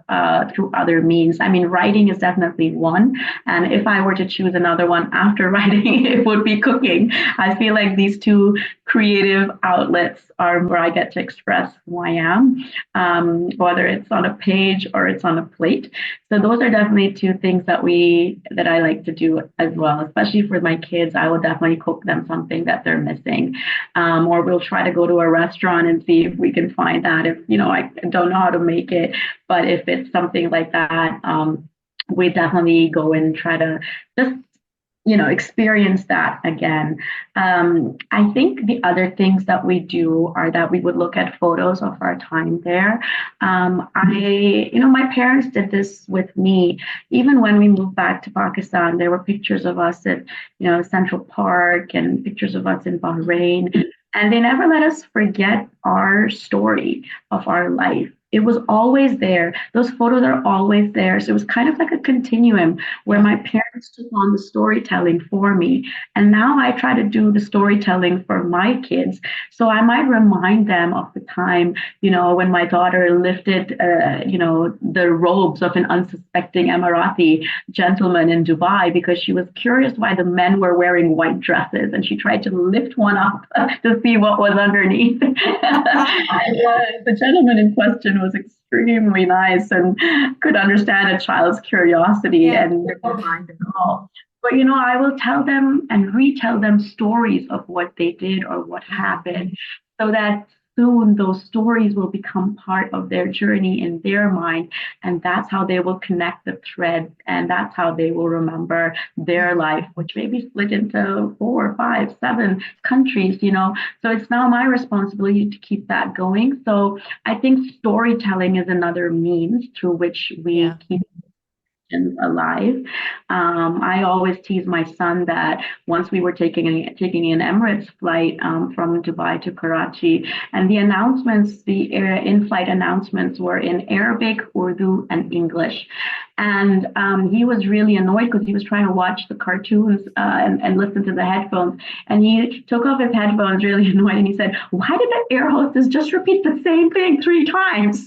Speaker 2: through other means. I mean, writing is definitely one. And if I were to choose another one after writing, it would be cooking. I feel like these two creative outlets are where I get to express who I am, whether it's on a page or it's on a plate. So those are definitely two things that I like to do as well, especially for my kids. I will definitely cook them something that they're missing, or we'll try to go to a restaurant and see if we can find that. If, you know, I don't know how to make it, but if it's something like that, we definitely go and try to just experience that again. I think the other things that we do are that we would look at photos of our time there. My parents did this with me. Even when we moved back to Pakistan, there were pictures of us at, Central Park and pictures of us in Bahrain. And they never let us forget our story of our life. It was always there. Those photos are always there. So it was kind of like a continuum where my parents took on the storytelling for me. And now I try to do the storytelling for my kids. So I might remind them of the time, when my daughter lifted, the robes of an unsuspecting Emirati gentleman in Dubai because she was curious why the men were wearing white dresses. And she tried to lift one up to see what was underneath. The gentleman in question was extremely nice and could understand a child's curiosity and never mind at all. But I will tell them and retell them stories of what they did or what happened, so that soon those stories will become part of their journey in their mind, and that's how they will connect the thread, and that's how they will remember their life, which may be split into 4, 5, 7 countries. So it's now my responsibility to keep that going. So I think storytelling is another means through which we keep alive. I always tease my son that once we were taking an Emirates flight from Dubai to Karachi, and the announcements, the in-flight announcements were in Arabic, Urdu, and English. And he was really annoyed because he was trying to watch the cartoons and listen to the headphones. And he took off his headphones, really annoyed, and he said, "Why did the air hostess just repeat the same thing 3 times?"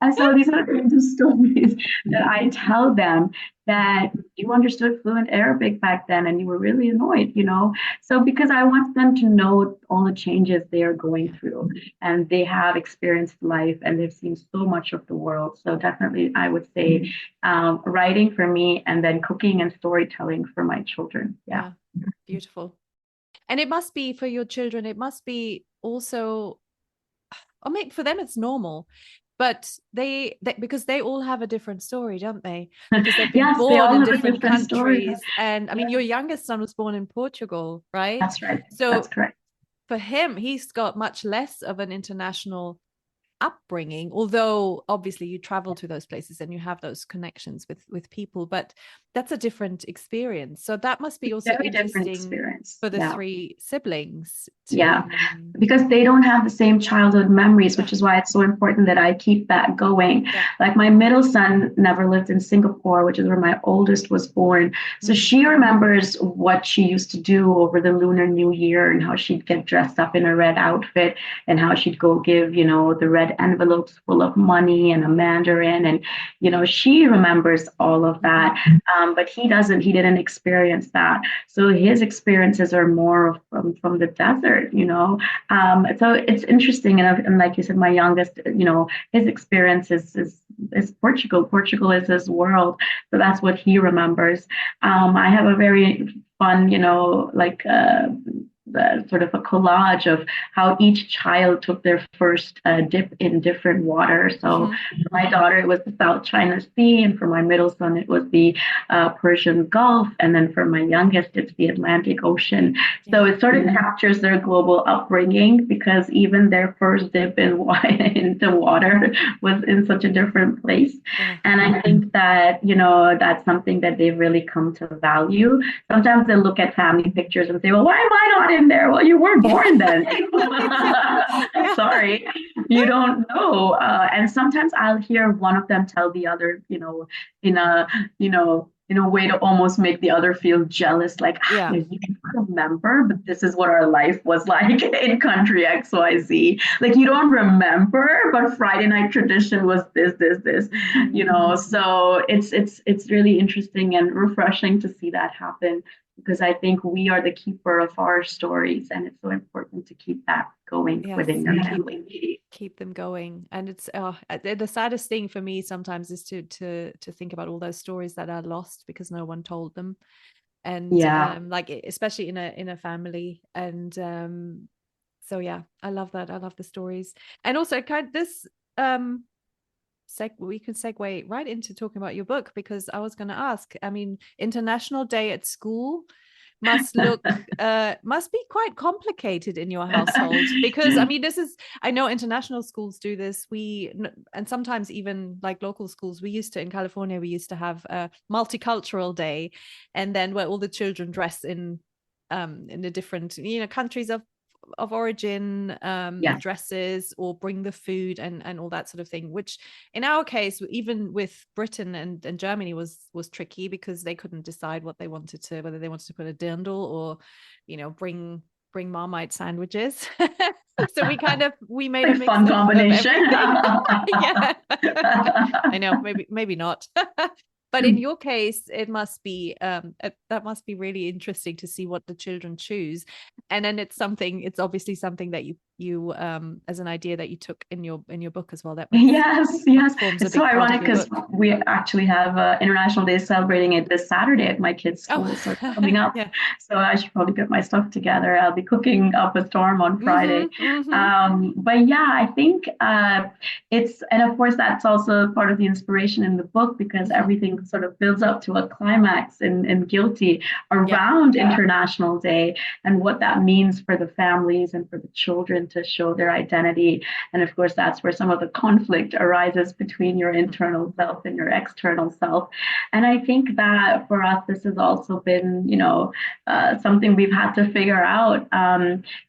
Speaker 2: And so these are the kinds of stories that I tell them, that you understood fluent Arabic back then and you were really annoyed. So because I want them to know all the changes they are going through, and they have experienced life and they've seen so much of the world. So definitely I would say writing for me, and then cooking and storytelling for my children. Yeah.
Speaker 1: Beautiful. And it must be for your children, it must be also, I mean, for them it's normal. But they because they all have a different story, don't they? Because they've been born in different countries. And I mean, your youngest son was born in Portugal, right?
Speaker 2: That's right.
Speaker 1: So
Speaker 2: that's correct.
Speaker 1: For him, he's got much less of an international upbringing, although obviously you travel to those places and you have those connections with people, but that's a different experience. So that must be also
Speaker 2: very
Speaker 1: interesting
Speaker 2: experience
Speaker 1: for the 3 siblings
Speaker 2: because they don't have the same childhood memories, which is why it's so important that I keep that going. Like my middle son never lived in Singapore, which is where my oldest was born, so she remembers what she used to do over the Lunar New Year, and how she'd get dressed up in a red outfit, and how she'd go give the red envelopes full of money and a mandarin, and she remembers all of that. But he didn't experience that, so his experiences are more from the desert. So it's interesting, and like you said, my youngest, his experience is Portugal. Portugal is his world, so that's what he remembers. I have a very fun, sort of a collage of how each child took their first dip in different water. So for my daughter, it was the South China Sea, and for my middle son, it was the Persian Gulf, and then for my youngest, it's the Atlantic Ocean. So it sort of captures their global upbringing, because even their first dip into water was in such a different place. And I think that, that's something that they've really come to value. Sometimes they look at family pictures and say, well, why am I not in there? Well, you weren't born then. Sorry, you don't know. And sometimes I'll hear one of them tell the other, in a way to almost make the other feel jealous, like, you can remember, but this is what our life was like in country XYZ. Like, you don't remember, but Friday night tradition was this. So it's really interesting and refreshing to see that happen, because I think we are the keeper of our stories, and it's so important to keep that going within your family.
Speaker 1: Keep them going. And it's the saddest thing for me sometimes is to think about all those stories that are lost because no one told them. And like, especially in a family. And so I love that. I love the stories. And also kind of this we can segue right into talking about your book, because I was going to ask, I mean, International Day at School must be quite complicated in your household, because I mean, I know international schools do this, and sometimes even like local schools, in California we used to have a multicultural day, and then where all the children dress in the different countries of origin, dresses, or bring the food and all that sort of thing, which in our case, even with Britain and Germany, was tricky, because they couldn't decide whether they wanted to put a dirndl or bring Marmite sandwiches. So we made a mix
Speaker 2: fun combination.
Speaker 1: Yeah. I know, maybe not. But in your case, it must be that must be really interesting to see what the children choose, and then it's obviously something that you as an idea that you took in your book as well.
Speaker 2: Yes. It's so ironic, because we actually have International Day celebrating it this Saturday at my kids' school, so it's coming up.
Speaker 1: Yeah.
Speaker 2: So I should probably get my stuff together. I'll be cooking up a storm on Friday. But yeah, I think and of course that's also part of the inspiration in the book, because everything sort of builds up to a climax in Guilty around International Day, and what that means for the families and for the children to show their identity. And of course, that's where some of the conflict arises between your internal self and your external self. And I think that for us, this has also been, something we've had to figure out,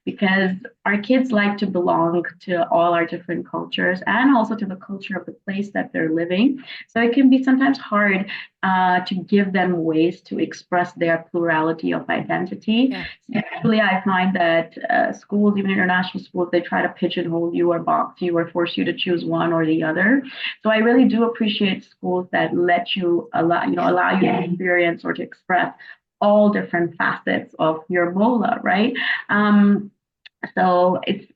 Speaker 2: because our kids like to belong to all our different cultures, and also to the culture of the place that they're living. So it can be sometimes hard to give them ways to express their plurality of identity. So usually I find that schools, even international schools, they try to pigeonhole you or box you or force you to choose one or the other. So I really do appreciate schools that let you allow you to experience or to express all different facets of your mola, right? So it's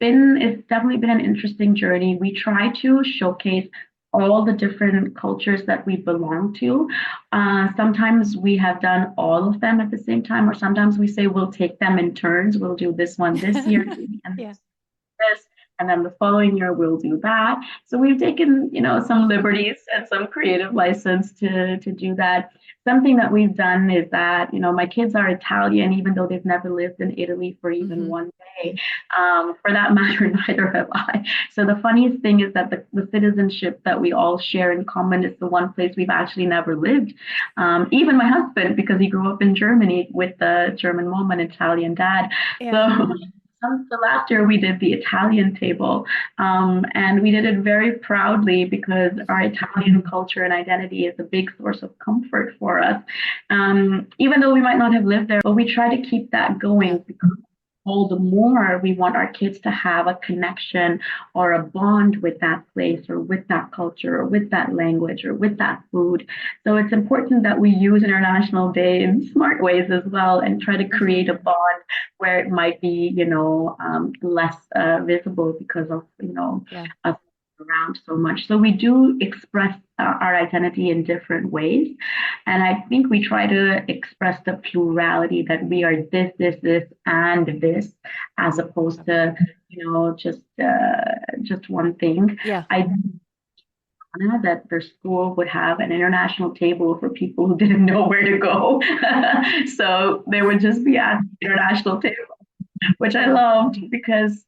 Speaker 2: definitely been an interesting journey. We try to showcase all the different cultures that we belong to. Sometimes we have done all of them at the same time, or sometimes we say we'll take them in turns. We'll do this one this year, and this, and then the following year we'll do that. So we've taken, some liberties and some creative license to do that. Something that we've done is that, my kids are Italian, even though they've never lived in Italy for even one day. For that matter, neither have I. So the funniest thing is that the citizenship that we all share in common is the one place we've actually never lived. Even my husband, because he grew up in Germany with the German mom and Italian dad. So last year we did the Italian table, and we did it very proudly, because our Italian culture and identity is a big source of comfort for us. Even though we might not have lived there, but we try to keep that going, because all the more we want our kids to have a connection or a bond with that place, or with that culture, or with that language, or with that food. So it's important that we use International Day in smart ways as well, and try to create a bond where it might be, less visible, because of, us around so much. So we do express our identity in different ways. And I think we try to express the plurality, that we are this, and this, as opposed to, just one thing. I that their school would have an international table for people who didn't know where to go. So they would just be at the international table, which I loved, because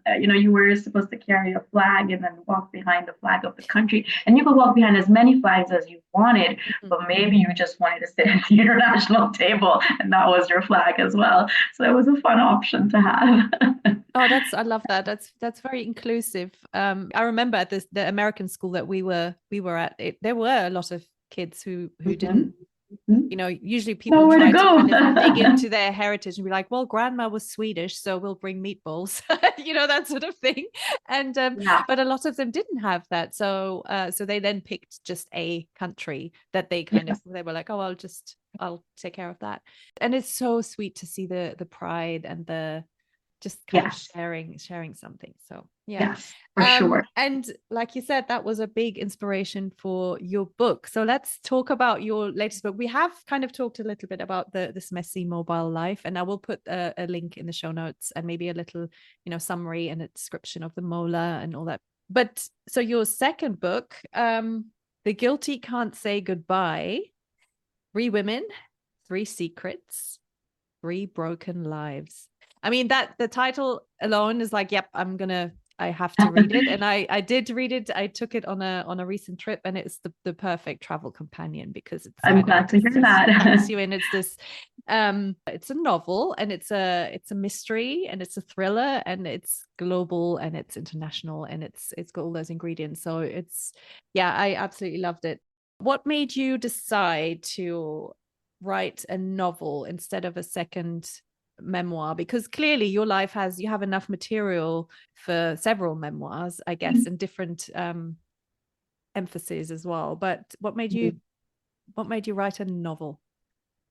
Speaker 2: you were supposed to carry a flag and then walk behind the flag of the country, and you could walk behind as many flags as you wanted, but maybe you just wanted to sit at the international table, and that was your flag as well. So it was a fun option to have.
Speaker 1: I love that. That's very inclusive. I remember at the American school that we were at, there were a lot of kids who didn't. Usually people try to kind of dig into their heritage and be like, well, grandma was Swedish, so we'll bring meatballs, that sort of thing. And but a lot of them didn't have that. So they then picked just a country that they they were like, oh, I'll take care of that. And it's so sweet to see the pride and the just kind of sharing something. So
Speaker 2: yes, for sure.
Speaker 1: And like you said, that was a big inspiration for your book. So let's talk about your latest book. We have kind of talked a little bit about this messy mobile life, and I will put a link in the show notes, and maybe a little summary and a description of the mola and all that But so your second book, The Guilty Can't Say Goodbye, 3 Women, 3 Secrets, 3 Broken Lives. I mean, that the title alone is like, yep, I have to read it. And I did read it. I took it on a recent trip, and it's the perfect travel companion because it's
Speaker 2: I'm glad to hear that.
Speaker 1: sucks you in. It's this it's a novel, and it's a mystery, and it's a thriller, and it's global, and it's international, and it's got all those ingredients. So it's, yeah, I absolutely loved it. What made you decide to write a novel instead of a second memoir? Because clearly you have enough material for several memoirs, I guess, and different emphases as well. But what made you write a novel?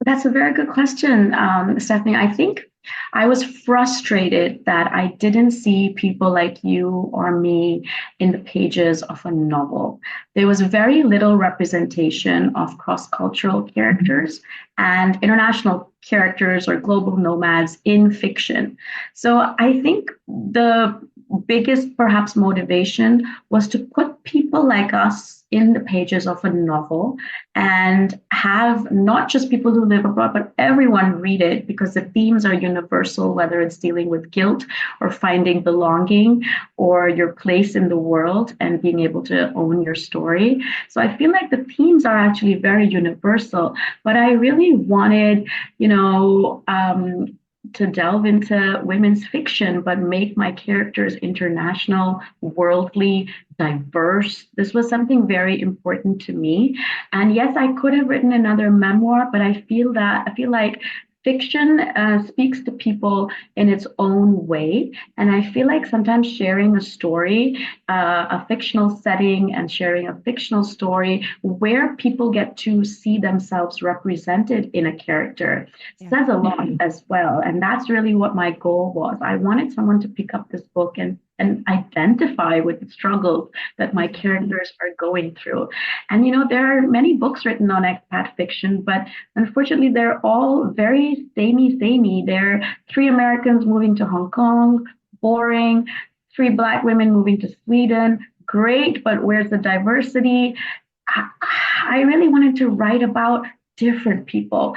Speaker 2: That's a very good question, Stephanie. I think I was frustrated that I didn't see people like you or me in the pages of a novel. There was very little representation of cross-cultural characters and international characters or global nomads in fiction. So I think the biggest perhaps motivation was to put people like us in the pages of a novel and have not just people who live abroad, but everyone read it, because the themes are universal, whether it's dealing with guilt or finding belonging or your place in the world and being able to own your story. So I feel like the themes are actually very universal, but I really wanted, to delve into women's fiction, but make my characters international, worldly, diverse. This was something very important to me. And yes, I could have written another memoir, but I feel like fiction speaks to people in its own way. And I feel like sometimes sharing a story, a fictional setting, and sharing a fictional story where people get to see themselves represented in a character says a lot as well. And that's really what my goal was. I wanted someone to pick up this book and identify with the struggles that my characters are going through. And there are many books written on expat fiction, but unfortunately, they're all very samey. There are 3 Americans moving to Hong Kong, boring. 3 Black women moving to Sweden, great, but where's the diversity? I really wanted to write about different people.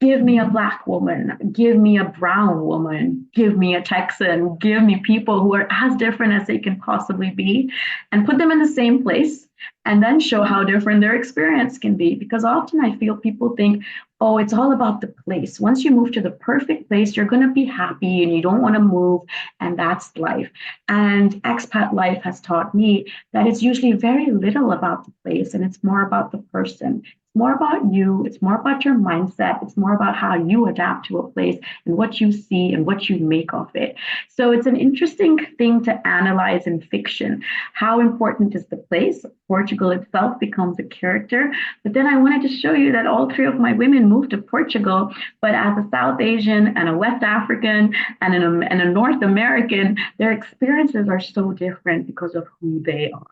Speaker 2: Give me a Black woman, give me a brown woman, give me a Texan, give me people who are as different as they can possibly be, and put them in the same place, and then show how different their experience can be. Because often I feel people think, oh, it's all about the place. Once you move to the perfect place, you're going to be happy and you don't want to move, and that's life. And expat life has taught me that it's usually very little about the place, and it's more about the person. More about you, it's more about your mindset, it's more about how you adapt to a place and what you see and what you make of it. So it's an interesting thing to analyze in fiction. How important is the place? Portugal itself becomes a character, but then I wanted to show you that all 3 of my women moved to Portugal, but as a South Asian and a West African and a North American, their experiences are so different because of who they are.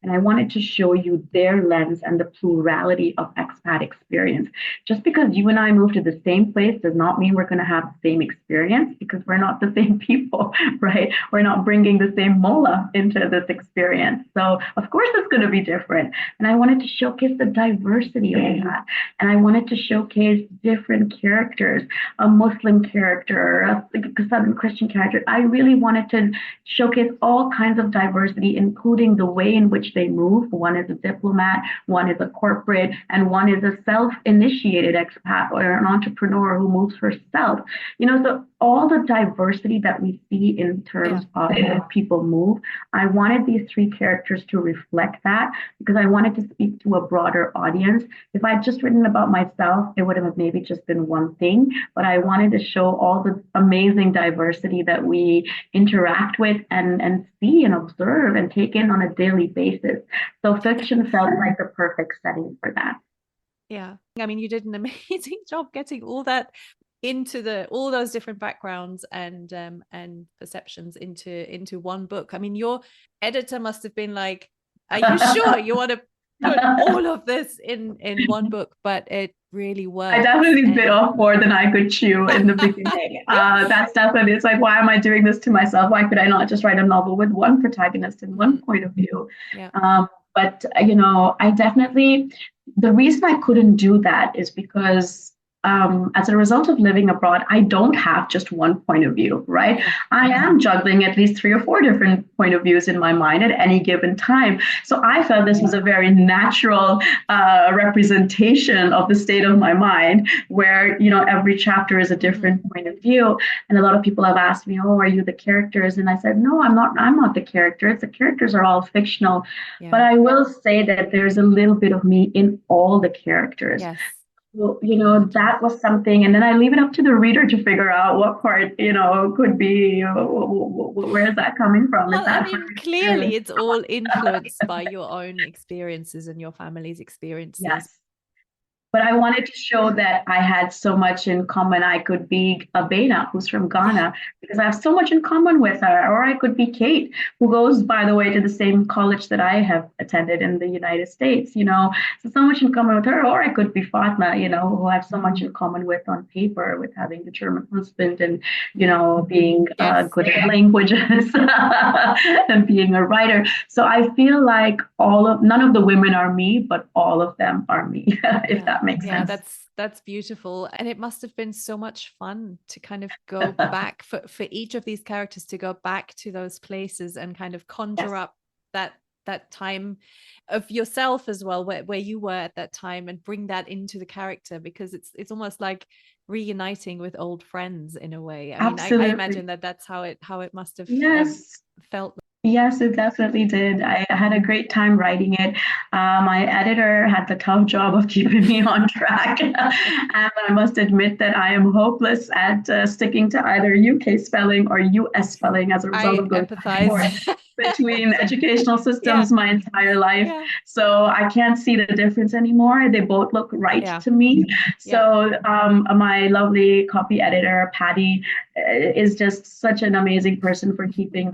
Speaker 2: And I wanted to show you their lens and the plurality of expat experience. Just because you and I moved to the same place does not mean we're going to have the same experience, because we're not the same people, right? We're not bringing the same mola into this experience. So of course it's going to be different. And I wanted to showcase the diversity of that. And I wanted to showcase different characters, a Muslim character, a Southern Christian character. I really wanted to showcase all kinds of diversity, including the way in which they move. One is a diplomat, one is a corporate, and one is a self-initiated expat or an entrepreneur who moves herself. So all the diversity that we see in terms of how people move, I wanted these 3 characters to reflect that, because I wanted to speak to a broader audience. If I'd just written about myself, it would have maybe just been one thing, but I wanted to show all the amazing diversity that we interact with and see and observe and take in on a daily basis. So fiction felt like the perfect setting for that.
Speaker 1: Yeah. I mean, you did an amazing job getting all that into all those different backgrounds and perceptions into one book. I mean, your editor must have been like, are you sure you want to put all of this in one book? But really
Speaker 2: I
Speaker 1: works.
Speaker 2: definitely bit off more than I could chew in the beginning. That's definitely, it's like, why am I doing this to myself? Why could I not just write a novel with one protagonist and one point of view?
Speaker 1: Yeah.
Speaker 2: But, I definitely, the reason I couldn't do that is because as a result of living abroad, I don't have just one point of view, right?
Speaker 1: Yeah.
Speaker 2: I am juggling at least 3 or 4 different point of views in my mind at any given time. So I felt this was a very natural representation of the state of my mind, where every chapter is a different point of view. And a lot of people have asked me, "Oh, are you the characters?" And I said, "No, I'm not. I'm not the characters. The characters are all fictional."
Speaker 1: Yeah.
Speaker 2: But I will say that there's a little bit of me in all the characters.
Speaker 1: Yes.
Speaker 2: Well, that was something, and then I leave it up to the reader to figure out what part, could be, where is that coming from?
Speaker 1: Well, I mean, clearly it's all influenced by your own experiences and your family's experiences.
Speaker 2: Yes. But I wanted to show that I had so much in common. I could be Abena, who's from Ghana, because I have so much in common with her. Or I could be Kate, who goes, by the way, to the same college that I have attended in the United States, so much in common with her. Or I could be Fatma, who I have so much in common with on paper, with having the German husband and, being good at languages and being a writer. So I feel like none of the women are me, but all of them are me, if that makes sense.
Speaker 1: Yeah, that's beautiful. And it must have been so much fun to kind of go back for each of these characters, to go back to those places and kind of conjure up that time of yourself as well, where you were at that time, and bring that into the character, because it's almost like reuniting with old friends in a way. I mean, I imagine that's how it must have felt.
Speaker 2: Yes, it definitely did. I had a great time writing it. My editor had the tough job of keeping me on track. And I must admit that I am hopeless at sticking to either UK spelling or US spelling, as a result of going between educational systems my entire life. So I can't see the difference anymore. They both look right to me. So my lovely copy editor, Patty, is just such an amazing person for keeping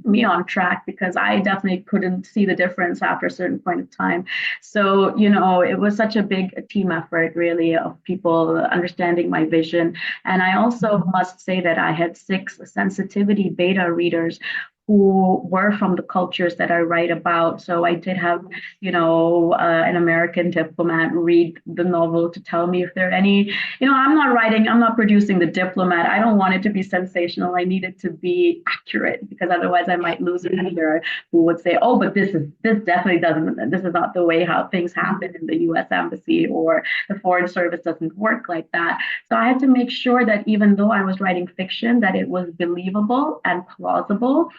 Speaker 2: me on track, because I definitely couldn't see the difference after a certain point of time. So, it was such a big team effort, really, of people understanding my vision. And I also must say that I had 6 sensitivity beta readers who were from the cultures that I write about. So I did have, an American diplomat read the novel to tell me if there are any, I'm not producing the diplomat. I don't want it to be sensational. I need it to be accurate, because otherwise I might lose a reader who would say, "Oh, but this definitely doesn't, this is not the way how things happen in the US embassy, or the foreign service doesn't work like that." So I had to make sure that even though I was writing fiction, that it was believable and plausible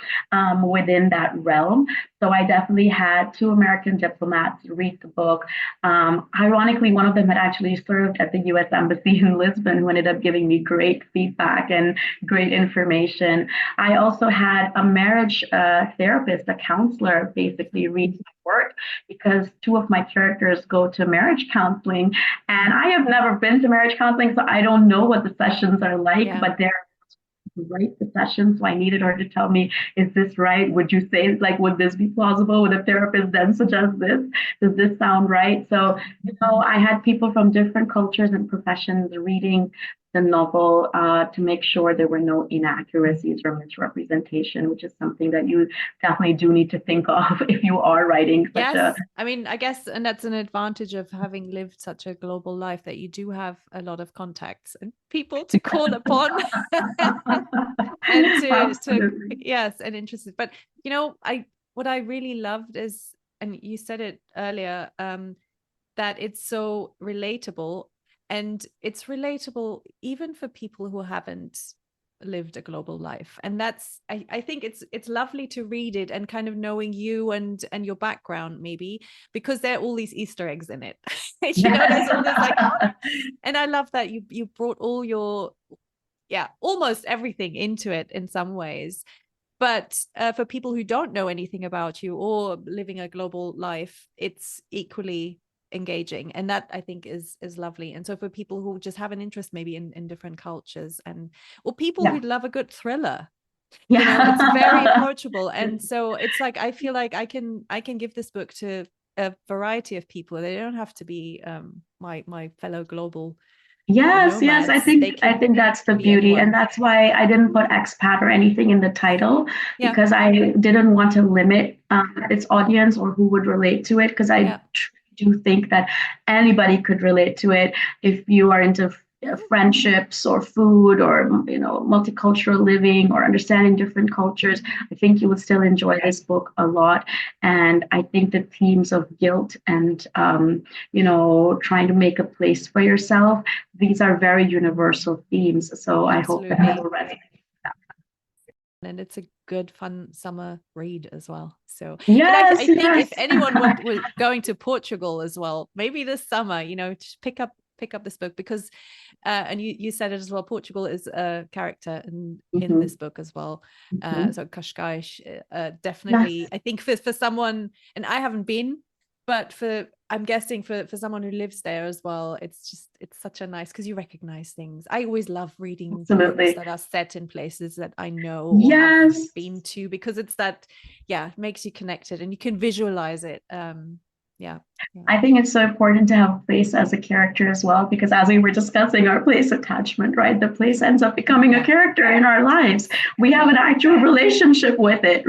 Speaker 2: within that realm. So I definitely had 2 American diplomats read the book. Ironically, one of them had actually served at the US Embassy in Lisbon, who ended up giving me great feedback and great information. I also had a marriage therapist, a counselor, basically read my work, because 2 of my characters go to marriage counseling. And I have never been to marriage counseling, so I don't know what the sessions are like, but they're write the session. So I needed her to tell me, is this right? Would you say, like, would this be plausible? Would a therapist then suggest this? Does this sound right? So, I had people from different cultures and professions reading the novel to make sure there were no inaccuracies or misrepresentation, which is something that you definitely do need to think of if you are writing such
Speaker 1: I mean, I guess, and that's an advantage of having lived such a global life, that you do have a lot of contacts and people to call upon and and interested. But what I really loved is, and you said it earlier, that it's so relatable. And it's relatable even for people who haven't lived a global life. And that's, I think it's lovely to read it and kind of knowing you and your background, maybe, because there are all these Easter eggs in it. There's all this, like, and I love that you brought all your almost everything into it in some ways. But for people who don't know anything about you or living a global life, it's equally engaging, and that I think is lovely. And so for people who just have an interest maybe in different cultures, or people who love a good thriller, it's very approachable. And so it's like, I feel like I can give this book to a variety of people. They don't have to be my fellow global
Speaker 2: Yes,
Speaker 1: nomads.
Speaker 2: I think that's the
Speaker 1: Be
Speaker 2: beauty, and
Speaker 1: anyone.
Speaker 2: that's why I didn't put expat or anything in the title,
Speaker 1: Yeah,
Speaker 2: because I didn't want to limit its audience or who would relate to it, because I
Speaker 1: yeah.
Speaker 2: do think that anybody could relate to it if you are into
Speaker 1: Mhm.
Speaker 2: friendships or food or multicultural living or understanding different cultures. I think you would still enjoy this book a lot, and I think the themes of guilt and trying to make a place for yourself, these are very universal themes. So I hope that it
Speaker 1: Absolutely.
Speaker 2: will resonate.
Speaker 1: And it's a good, fun summer read as well. So, and
Speaker 2: Yes,
Speaker 1: I think if
Speaker 2: yes.
Speaker 1: anyone was going to Portugal as well, maybe this summer, just pick up this book because, and you said it as well. Portugal is a character in
Speaker 2: Mhm,
Speaker 1: this book as well.
Speaker 2: mhm.
Speaker 1: So Cascais, definitely.
Speaker 2: Yes,
Speaker 1: I think for someone, and I haven't been, but I'm guessing for someone who lives there as well, it's such a nice, because you recognize things. I always love reading books
Speaker 2: absolutely.
Speaker 1: that are set in places that I know or have
Speaker 2: Yes.
Speaker 1: been to, because it's that, yeah, it makes you connected and you can visualize it. Yeah, yeah,
Speaker 2: I think it's so important to have a place as a character as well, because as we were discussing our place attachment, right? The place ends up becoming a
Speaker 1: yeah,
Speaker 2: character in our lives.
Speaker 1: yes,
Speaker 2: We have
Speaker 1: yeah,
Speaker 2: an actual relationship with it.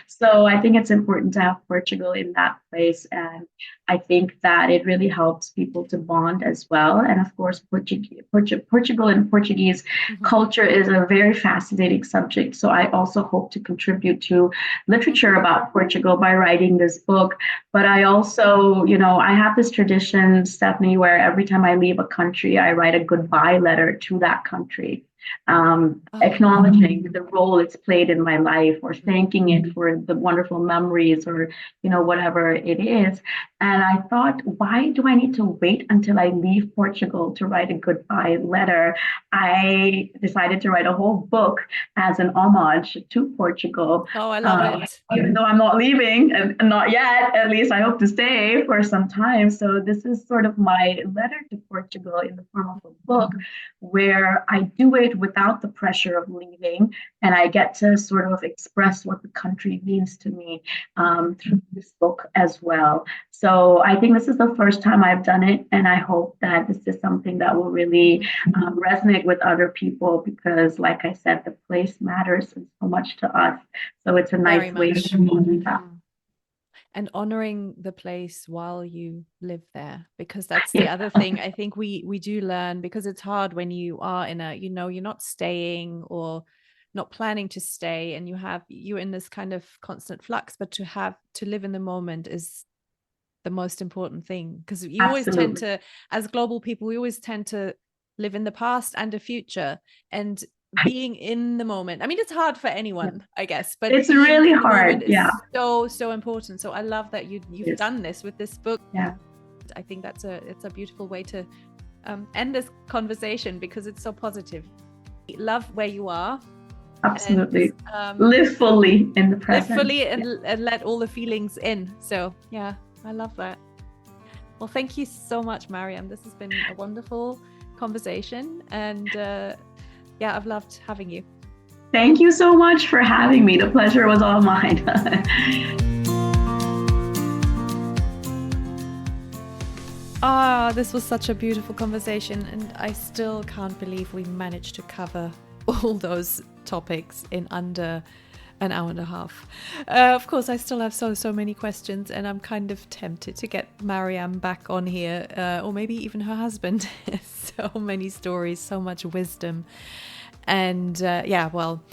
Speaker 2: So I think it's important to have Portugal in that place. And I think that it really helps people to bond as well. And of course, Portugal and Portuguese
Speaker 1: hmm
Speaker 2: culture is a very fascinating subject. So I also hope to contribute to literature
Speaker 1: hmm
Speaker 2: about Portugal by writing this book. But I also, I have this tradition, Stephanie, where every time I leave a country, I write a goodbye letter to that country,
Speaker 1: oh,
Speaker 2: acknowledging the role it's played in my life or
Speaker 1: mm,
Speaker 2: thanking it for the wonderful memories or, whatever it is. And I thought, why do I need to wait until I leave Portugal to write a goodbye letter? I decided to write a whole book as an homage to Portugal.
Speaker 1: oh, I love it.
Speaker 2: Even though I'm not leaving, and not yet, at least I hope to stay for some time. So this is sort of my letter to Portugal in the form of a book, where I do it without the pressure of leaving, and I get to sort of express what the country means to me
Speaker 1: Mhm.
Speaker 2: through this book as well. So I think this is the first time I've done it, and I hope that this is something that will really
Speaker 1: Mhm.
Speaker 2: resonate with other people, because, like I said, the place matters so much to us. So it's a
Speaker 1: Very
Speaker 2: nice way
Speaker 1: much.
Speaker 2: to do that.
Speaker 1: Mm. And honoring the place while you live there, because that's the
Speaker 2: Yeah,
Speaker 1: other thing I think we do learn, because it's hard when you are in a, you're not staying or not planning to stay, and you're in this kind of constant flux, but to live in the moment is the most important thing, because you always tend
Speaker 2: absolutely.
Speaker 1: to, as global people, we always tend to live in the past and the future, and being in the moment, I mean, it's hard for
Speaker 2: Yeah.
Speaker 1: anyone, I guess, but
Speaker 2: It's
Speaker 1: being
Speaker 2: really
Speaker 1: in the moment
Speaker 2: hard.
Speaker 1: is
Speaker 2: Yeah.
Speaker 1: so important. So I love that you've
Speaker 2: Yes.
Speaker 1: done this with this book.
Speaker 2: Yeah.
Speaker 1: I think it's a beautiful way to end this conversation, because it's so positive. Love where you are, and
Speaker 2: Absolutely. Live fully in the
Speaker 1: live
Speaker 2: present.
Speaker 1: fully,
Speaker 2: Yeah.
Speaker 1: and let all the feelings in. So yeah, I love that. Well, thank you so much, Mariam. This has been a wonderful conversation. And yeah, I've loved having you.
Speaker 2: Thank you so much for having me. The pleasure was all mine.
Speaker 1: This was such a beautiful conversation. And I still can't believe we managed to cover all those topics in under an hour and a half. Of course, I still have so many questions, and I'm kind of tempted to get Mariam back on here, or maybe even her husband. So many stories, so much wisdom. And yeah, well,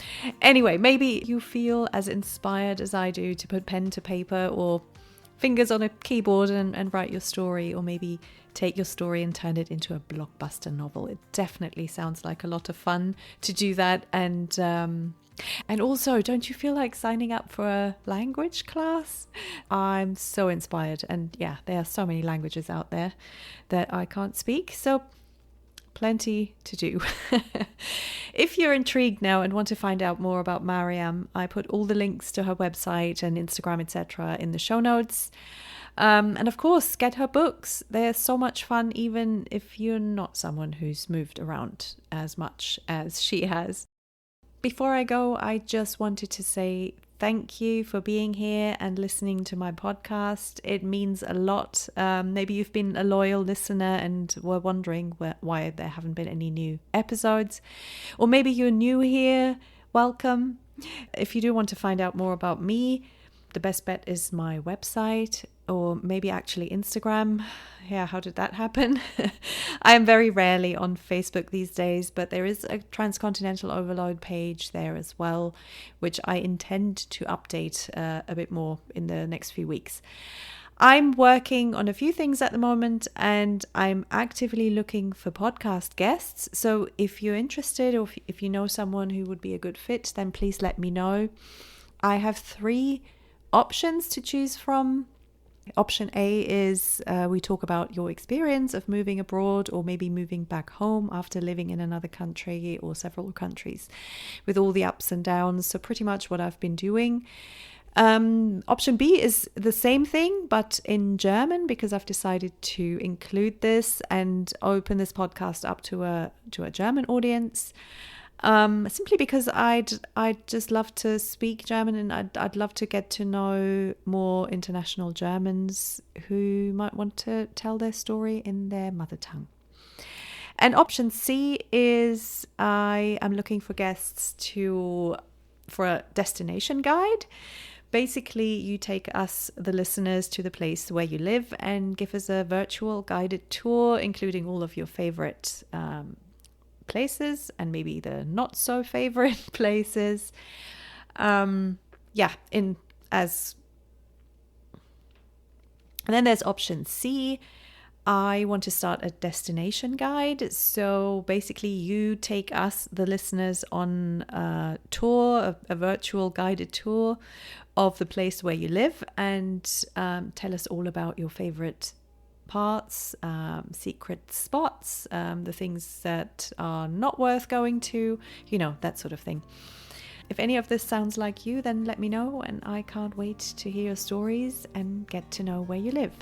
Speaker 1: anyway, maybe you feel as inspired as I do to put pen to paper or fingers on a keyboard and write your story, or maybe take your story and turn it into a blockbuster novel. It definitely sounds like a lot of fun to do that. And also, don't you feel like signing up for a language class? I'm so inspired. And yeah, there are so many languages out there that I can't speak. So plenty to do. If you're intrigued now and want to find out more about Mariam, I put all the links to her website and Instagram, etc. in the show notes. And of course, get her books. They're so much fun, even if you're not someone who's moved around as much as she has. Before I go, I just wanted to say thank you for being here and listening to my podcast. It means a lot. Maybe you've been a loyal listener and were wondering why there haven't been any new episodes. Or maybe you're new here. Welcome. If you do want to find out more about me, the best bet is my website, or maybe actually Instagram. Yeah, how did that happen? I am very rarely on Facebook these days, but there is a Transcontinental Overload page there as well, which I intend to update a bit more in the next few weeks. I'm working on a few things at the moment, and I'm actively looking for podcast guests. So if you're interested, or if you know someone who would be a good fit, then please let me know. I have 3 options to choose from. Option A is we talk about your experience of moving abroad, or maybe moving back home after living in another country or several countries, with all the ups and downs. So pretty much what I've been doing. Option B is the same thing, but in German, because I've decided to include this and open this podcast up to a German audience. Simply because I'd just love to speak German, and I'd love to get to know more international Germans who might want to tell their story in their mother tongue. And option C is I am looking for guests for a destination guide. Basically, you take us, the listeners, to the place where you live and give us a virtual guided tour, including all of your favorite places and maybe the not so favorite places. And then there's option C. I want to start a destination guide. So basically you take us, the listeners, on a tour, a virtual guided tour of the place where you live, and tell us all about your favorite parts, secret spots, the things that are not worth going to, that sort of thing. If any of this sounds like you, then let me know, and I can't wait to hear your stories and get to know where you live.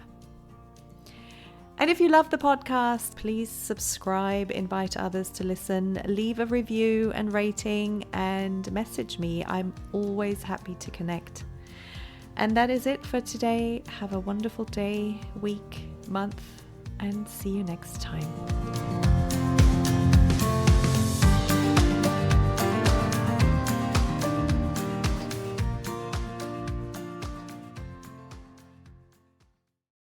Speaker 1: And if you love the podcast, please subscribe, invite others to listen, leave a review and rating, and message me. I'm always happy to connect. And that is it for today. Have a wonderful day, week, month, and see you next time.